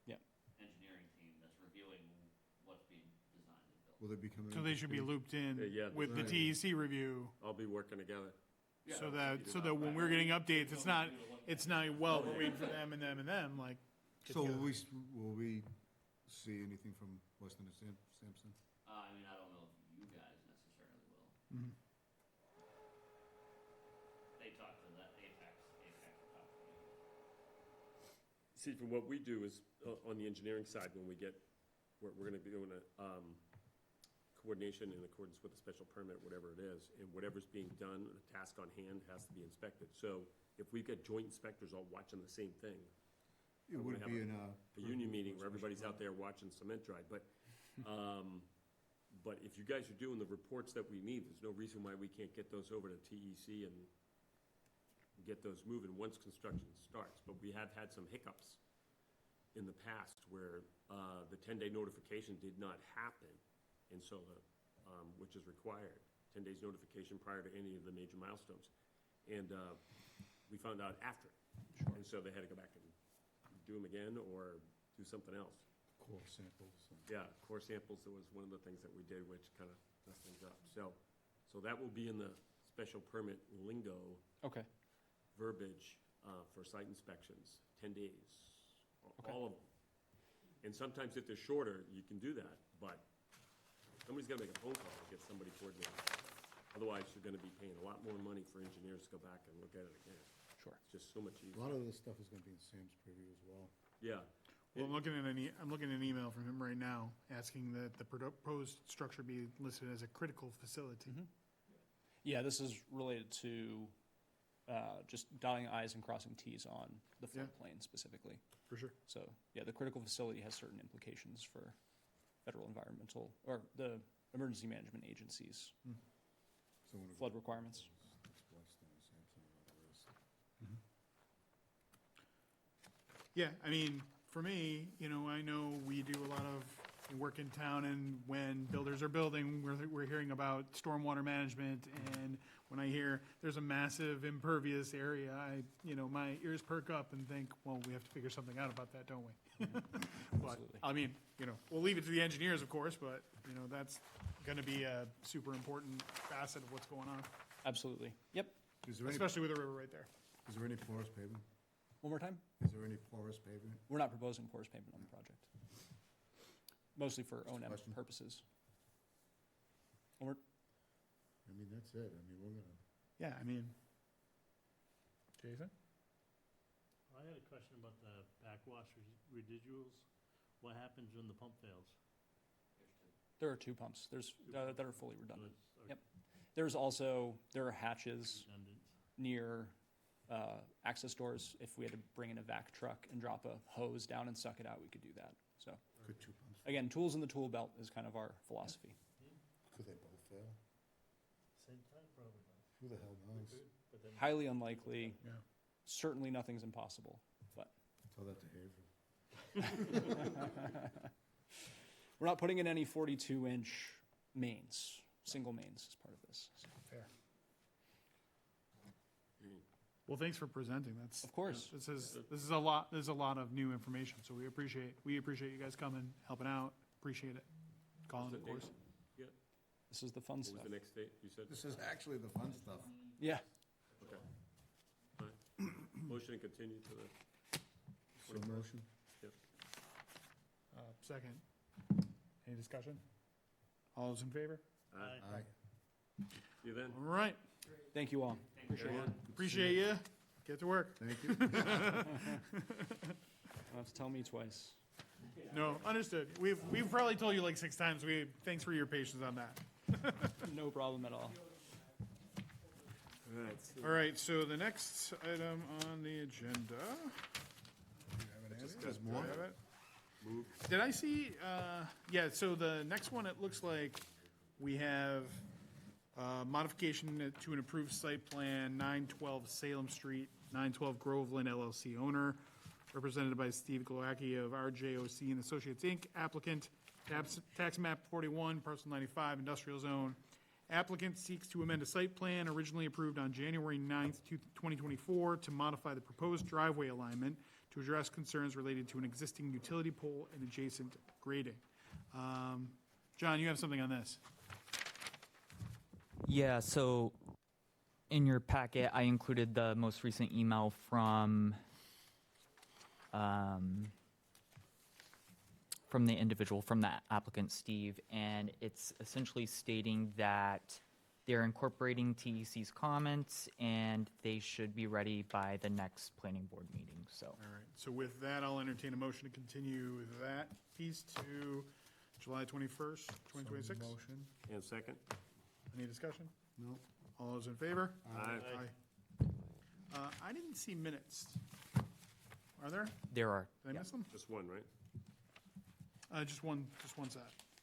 Yep. engineering team that's reviewing what's being designed and built. Will they be coming? So they should be looped in Yeah, with the design. TEC review, I'll be working together. so that when we're getting updates, it's not, well, we're waiting for them and them and them, like. get So together. will we see anything from Weston and Sampson? I mean, I don't know if you guys necessarily will. Mhm. They talk to that Apex will talk to you. See, from what we do is, on the engineering side, when we get, we're gonna be doing a, coordination in accordance with the special permit, whatever it is, and whatever's being done, the task on hand has to be inspected. So if we've got joint inspectors all watching the same thing, It We're would gonna be have in a union meeting where everybody's out there watching cement dry, but if you guys are doing the reports that we need, there's no reason why we can't get those over to TEC and get those moving once construction starts. But we have had some hiccups in the past where the 10-day notification did not happen, and so, which is required, 10 days notification prior to any of the major milestones. And we found out after. And so they had to go back and do them again or do something else. core samples. Yeah, core samples, that was one of the things that we did, which kind of messed things up. So that will be in the special permit lingo Okay. verbiage for site inspections, 10 days, Okay. all of them. And sometimes if they're shorter, you can do that, but somebody's got to make a phone call to get somebody coordinated. Otherwise, you're going to be paying a lot more money for engineers to go back and look at it again. Sure. It's just so much A easier. lot of this stuff is gonna be in Sam's preview as well. Yeah. Well, I'm looking at an email from him right now, asking that the proposed structure be listed as a critical facility. Mhm. Yeah, this is related to just dotting i's and crossing t's on the Yeah. floodplain specifically. For sure. So, yeah, the critical facility has certain implications for federal environmental, or the emergency management agencies' So when it flood requirements. It's Weston and Sampson and all the rest. Yeah, I mean, for me, I know we do a lot of, work in town, and when builders are building, we're hearing about stormwater management, and when I hear there's a massive impervious area, my ears perk up and think, well, we have to figure something out about that, don't we? But, Absolutely. I mean, we'll leave it to the engineers, of course, but, that's gonna be a super important facet of what's going on, Absolutely. Yep. Is there any, especially with the river right there. is there any porous pavement? One more time? Is there any porous pavement? We're not proposing porous pavement on the project. Mostly for O&M Question. purposes. One more, I mean, that's it. I mean, we're gonna, Yeah, I mean, Jason? I had a question about the backwash residuals. What happens when the pump fails? there are 2 pumps. There's, that are fully So redundant. it's Yep. There are hatches redundant. near access doors. If we had to bring in a vac truck and drop a hose down and suck it out, we could do that. So, could 2 pumps, again, tools in the tool belt is kind of our philosophy. could they both fail? Same time, probably not. Who the hell knows? But then Highly unlikely. Yeah. Certainly nothing's impossible, but Tell that to Haverhill. we're not putting in any 42-inch mains, single mains as part of this. So, Fair. Well, thanks for presenting. That's. of course. This is a lot, there's a lot of new information, so we appreciate you guys coming, helping out, appreciate it. Colin, of course. This is the fun What stuff. was the next date you said? This is actually the fun stuff. Yeah. Okay. All right. Motion to continue to the, So motion? Second. Any discussion? All those in favor? Aye. see you then. All right, Thank you all. Appreciate it. appreciate you. Get to work. Thank you. You don't have to tell me twice. No, understood. We've probably told you like 6 times. Thanks for your patience on that. No problem at all. All right. so- All right, so the next item on the agenda. Do you have it, Andy? There's Do I more? have it? Move. Did I see, yeah, so the next one, it looks like we have modification to an approved site plan, 912 Salem Street, 912 Groveland LLC owner, represented by Steve Glowacki of RJOC and Associates, Inc., applicant, tax map 41, parcel 95, industrial zone. Applicant seeks to amend a site plan originally approved on January 9th, 2024, to modify the proposed driveway alignment to address concerns related to an existing utility pole and adjacent grading. John, you have something on this? Yeah, so in your packet, I included the most recent email from the individual, from the applicant, Steve, and it's essentially stating that they're incorporating TEC's comments and they should be ready by the next planning board meeting, so. All right, so with that, I'll entertain a motion to continue that piece to July 21st, 2026. Motion? And second? Any discussion? No. All those in favor? Aye. I didn't see minutes. Are there? There are, Did I miss them? Just one, right? Just one set.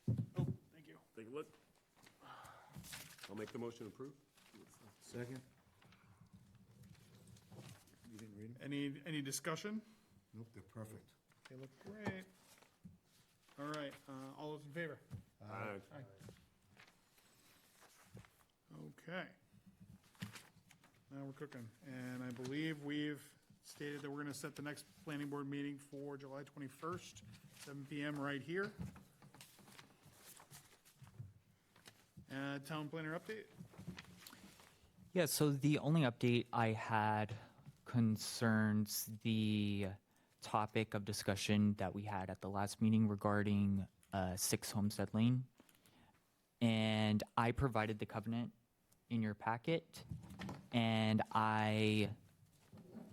Oh, thank you. Take a look. I'll make the motion approved. Second? You didn't read them? Any discussion? Nope, they're perfect. They look great. All right, all those in favor? Aye. Okay. Now we're cooking, and I believe we've stated that we're gonna set the next planning board meeting for July 21st, 7 PM right here. Town planner update? yeah, so the only update I had concerns the topic of discussion that we had at the last meeting regarding 6 Homestead Lane. And I provided the covenant in your packet, and I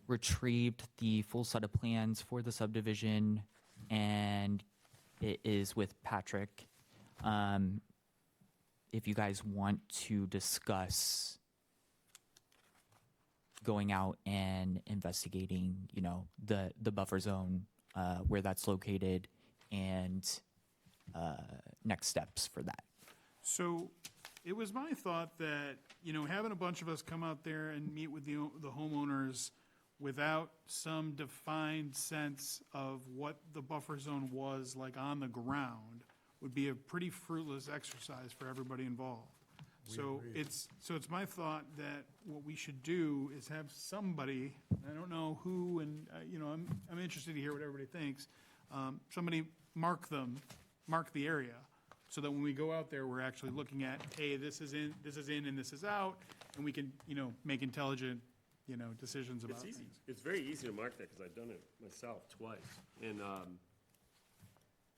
retrieved the full set of plans for the subdivision, and it is with Patrick. If you guys want to discuss going out and investigating, the buffer zone, where that's located, and next steps for that. So it was my thought that, having a bunch of us come out there and meet with the homeowners without some defined sense of what the buffer zone was like on the ground would be a pretty fruitless exercise for everybody involved. So it's my thought that what we should do is have somebody, I don't know who, and, I'm interested to hear what everybody thinks. Somebody mark the area, so that when we go out there, we're actually looking at, hey, this is in, and this is out, and we can, make intelligent, decisions about It's things. easy, it's very easy to mark that, because I've done it myself twice. And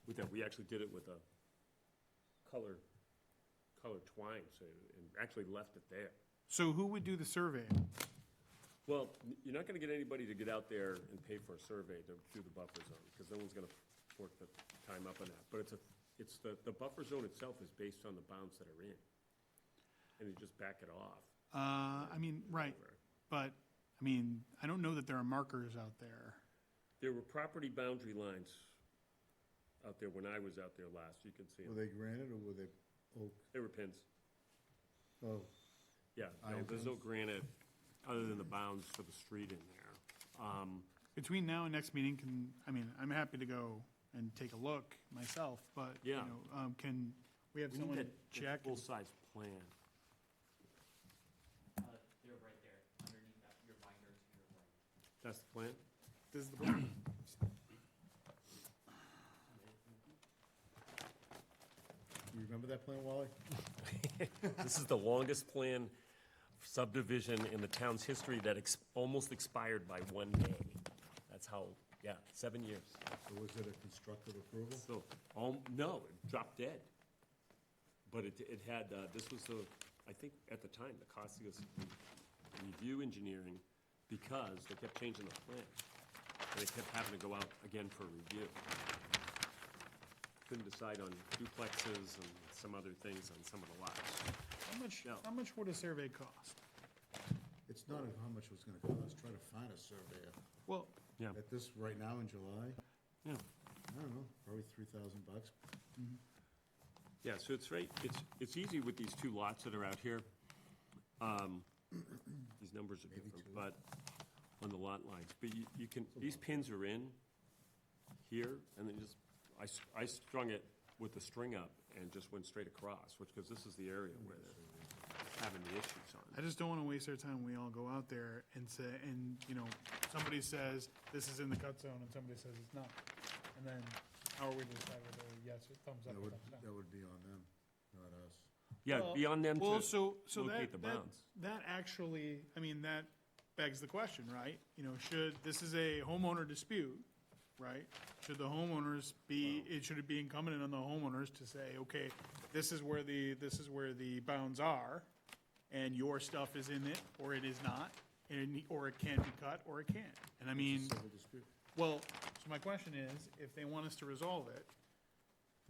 with that, we actually did it with a colored twine, so, and actually left it there. So who would do the survey? Well, you're not gonna get anybody to get out there and pay for a survey to do the buffer zone, because no one's gonna work the time up on that. But it's the buffer zone itself is based on the bounds that are in. And you just back it off. Right, but, I don't know that there are markers out there. There were property boundary lines out there when I was out there last, you can see Were them. they granite or were they oak? They were pins. Oh, Yeah, no, Iron there's no granite, other than the bounds for the street in there. Between now and next meeting, I'm happy to go and take a look myself, but, Yeah. can we have We need someone that check? full-size plan. They're right there, underneath that, your binder to your right. That's the plan? This is the plan. you remember that plan, Wally? This is the longest plan subdivision in the town's history that almost expired by one day. That's how, 7 years. Or was it a constructive approval? So, no, it dropped dead. But it had, this was I think at the time, the Costigas review engineering, because they kept changing the plan. And they kept having to go out again for review. Couldn't decide on duplexes and some other things on some of the lots. No. How much would a survey cost? It's not how much it was gonna cost, try to find a surveyor. Well, Yeah. At this, right now in July, Yeah. I don't know, probably $3,000. Yeah, so it's easy with these two lots that are out here. These numbers are different, but on the lot lines. But you can, these pins are in here, and then just, I strung it with the string up and just went straight across, because this is the area where they're having the issues on. I just don't want to waste our time. We all go out there and say, somebody says, this is in the cut zone, and somebody says it's not. And then how are we to decide whether yes, or thumbs up or thumbs down? That would be on them, not us. Yeah, Well- beyond them Well, to so locate the that bounds. actually, that begs the question, right? This is a homeowner dispute, right? Should the homeowners should it be incumbent on the homeowners to say, okay, this is where the bounds are, and your stuff is in it, or it is not, or it can be cut, or it can't. And Civil dispute. well, so my question is, if they want us to resolve it,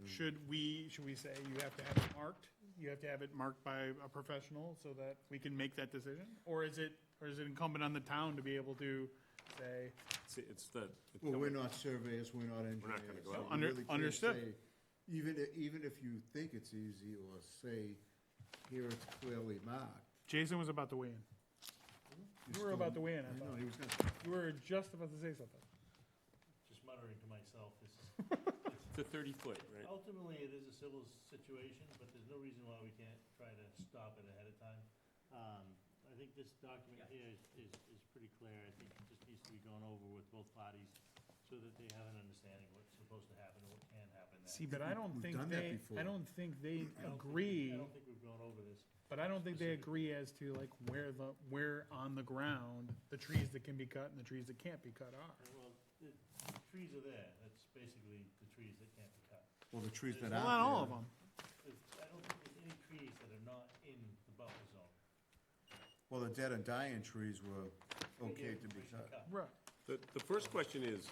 should we say you have to have it marked? You have to have it marked by a professional so that we can make that decision? Or is it incumbent on the town to be able to say, It's the. Well, we're not surveyors, we're not engineers. not gonna go out. so we really can't Understood. say, Even if you think it's easy, or say, here it's clearly marked. Jason was about to weigh in. You were about to weigh in, I I know, thought. he was gonna, You were just about to say something. Just muttering to myself, this is, It's a 30-foot, right? ultimately, it is a civil situation, but there's no reason why we can't try to stop it ahead of time. I think this document here is pretty clear. I think it just needs to be gone over with both parties so that they have an understanding of what's supposed to happen and what can happen next. See, but I don't We've think done that they, before. I don't think they I don't think- agree. I don't think we've gone over this. But I don't think they agree as to like where on the ground the trees that can be cut and the trees that can't be cut are. Well, the trees are there. That's basically the trees that can't be cut. well, the trees that Well, aren't not all of there- them. I don't think there's any trees that are not in the buffer zone. Well, the dead and dying trees were They okay get to be permission cut. Right. The first question is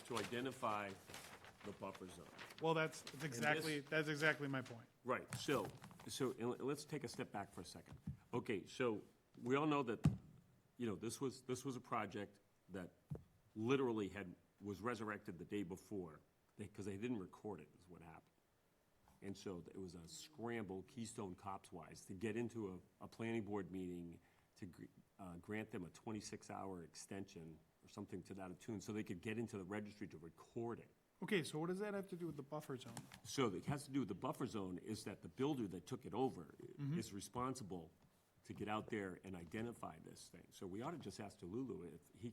to identify the buffer zone. Well, that's exactly my point. Right, so and let's take a step back for a second. Okay, so we all know that, this was a project that literally was resurrected the day before, because they didn't record it, is what happened. And so it was a scramble, Keystone Cops-wise, to get into a planning board meeting to grant them a 26-hour extension or something to that tune, so they could get into the registry to record it, Okay, so what does that have to do with the buffer zone? So it has to do with the buffer zone, is that the builder that took it over is responsible to get out there and identify this thing. So we ought to just ask Delulu if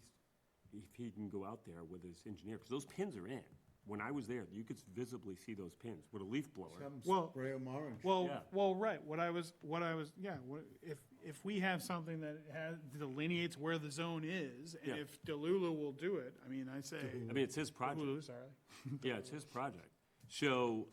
he can go out there with his engineer, because those pins are in. When I was there, you could visibly see those pins with a leaf blower. Have 'em Well- spray 'em orange. Well, Yeah. right, if we have something that delineates where the zone is, and Yeah. if Delulu will do it, I mean, I say. I mean, it's his project. Delulu, sorry. Yeah, it's his project. So,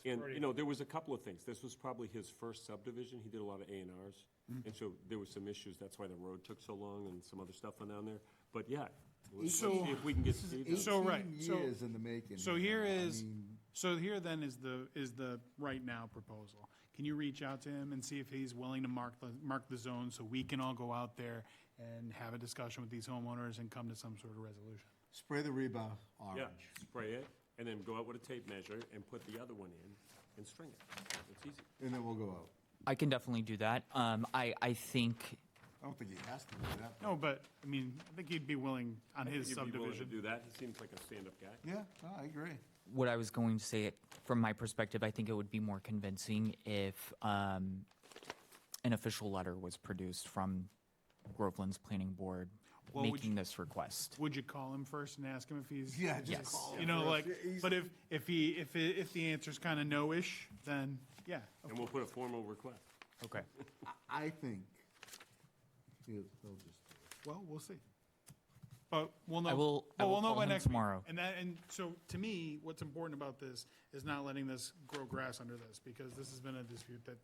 and, you know, there was a couple of things. This was probably his first subdivision. He did a lot of A&Rs. And so there were some issues. That's why the road took so long and some other stuff went down there. But yeah, let's see if we can get Steve. This is So, right, 18 so- years in the making. So here I is, mean, so here then is the right now proposal. Can you reach out to him and see if he's willing to mark the zone so we can all go out there and have a discussion with these homeowners and come to some sort of resolution? Spray the rebar Yeah, orange. spray it, and then go out with a tape measure and put the other one in and string it. It's easy. And then we'll go out. I can definitely do that. I think I don't think he has to do that. No, but, I mean, I think he'd be willing on his You'd be willing to subdivision. do that? He seems like a stand-up guy. Yeah, no, I agree. what I was going to say, from my perspective, I think it would be more convincing if an official letter was produced from Groveland's planning board Well, would making this request. Would you call him first and ask him if he's? Yeah, just Yes. call You him know, first. like, He's- but if the answer's kind of no-ish, then, yeah. And we'll put a formal request. Okay. I think they'll just do it. Well, we'll see. But we'll know. I will we'll know call by him next week. tomorrow. And so, to me, what's important about this is not letting this grow grass under this, because this has been a dispute that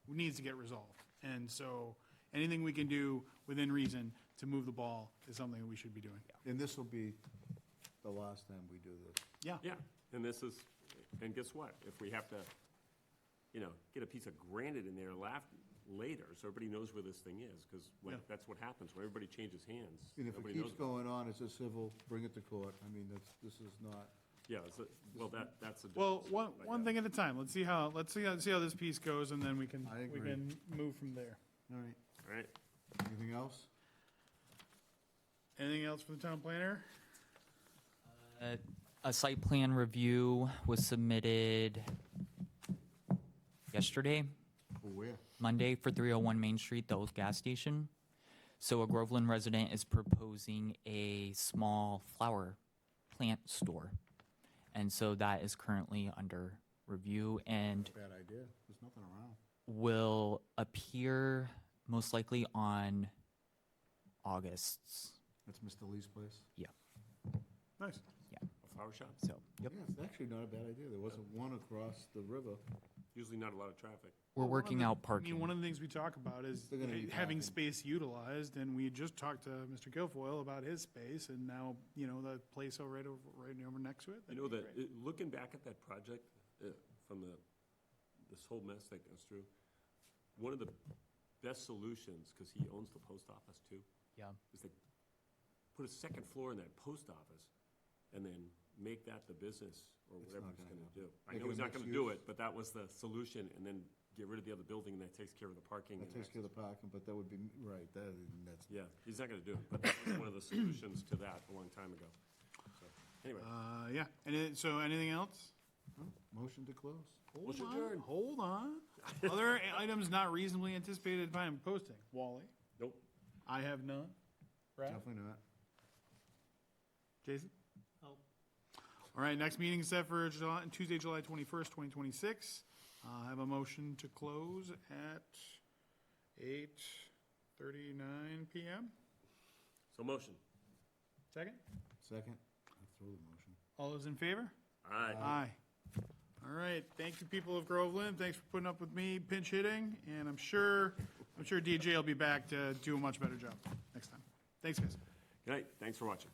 needs to get resolved. And so, anything we can do within reason to move the ball is something we should be doing. And this will be the last time we do this. Yeah. Yeah, and this is, and guess what? If we have to, you know, get a piece of granite in there later, so everybody knows where this thing is, because Yeah. that's what happens, when everybody changes hands. And if it nobody keeps knows. going on, it's a civil, bring it to court. I mean, this is not, Yeah, well, that's a. Well, difference. one, But one yeah. thing at a time. Let's see how this piece goes, and then we can, I we agree. can move from there. all right. All right, Anything else? Anything else for the town planner? A site plan review was submitted yesterday, Or where? Monday, for 301 Main Street, the old gas station. So a Groveland resident is proposing a small flower plant store. And so that is currently under review and Bad idea. There's nothing around. will appear most likely on August's. That's Mr. Lee's place? Yeah. Nice. a flower shop, So, yep. Yeah, it's actually not a bad idea. There wasn't one across the river. usually not a lot of traffic. We're working out I mean, parking. one of the things we talk about is They're gonna need having parking. space utilized, and we just talked to Mr. Guilfoyle about his space, and now, you know, the place right over next to it. You know that, looking back at that project, from this whole mess that goes through, one of the best solutions, because he owns the post office too, Yeah. is to put a second floor in that post office and then make that the business or It's whatever not he's gonna gonna do. I Make know it he's a not gonna mixed do use. it, but that was the solution, and then get rid of the other building, and that takes care of the parking. That and takes care of access. the parking, but that would be, right, that's, Yeah, he's not gonna do it, but that was one of the solutions to that a long time ago. So, anyway, Yeah, and so anything else? motion to close. Hold on, hold on. Other items not reasonably anticipated by posting. Wally? nope. I have none. Brad? Definitely not. Jason? Oh. All right, next meeting is set for Tuesday, July 21st, 2026. I have a motion to close at 8:39 PM. So motion. Second? Second, I throw the motion. All those in favor? All right. Aye. All right, thank you, people of Groveland. Thanks for putting up with me pinch hitting, and I'm sure DJ will be back to do a much better job next time. Thanks, guys. Good night, thanks for watching.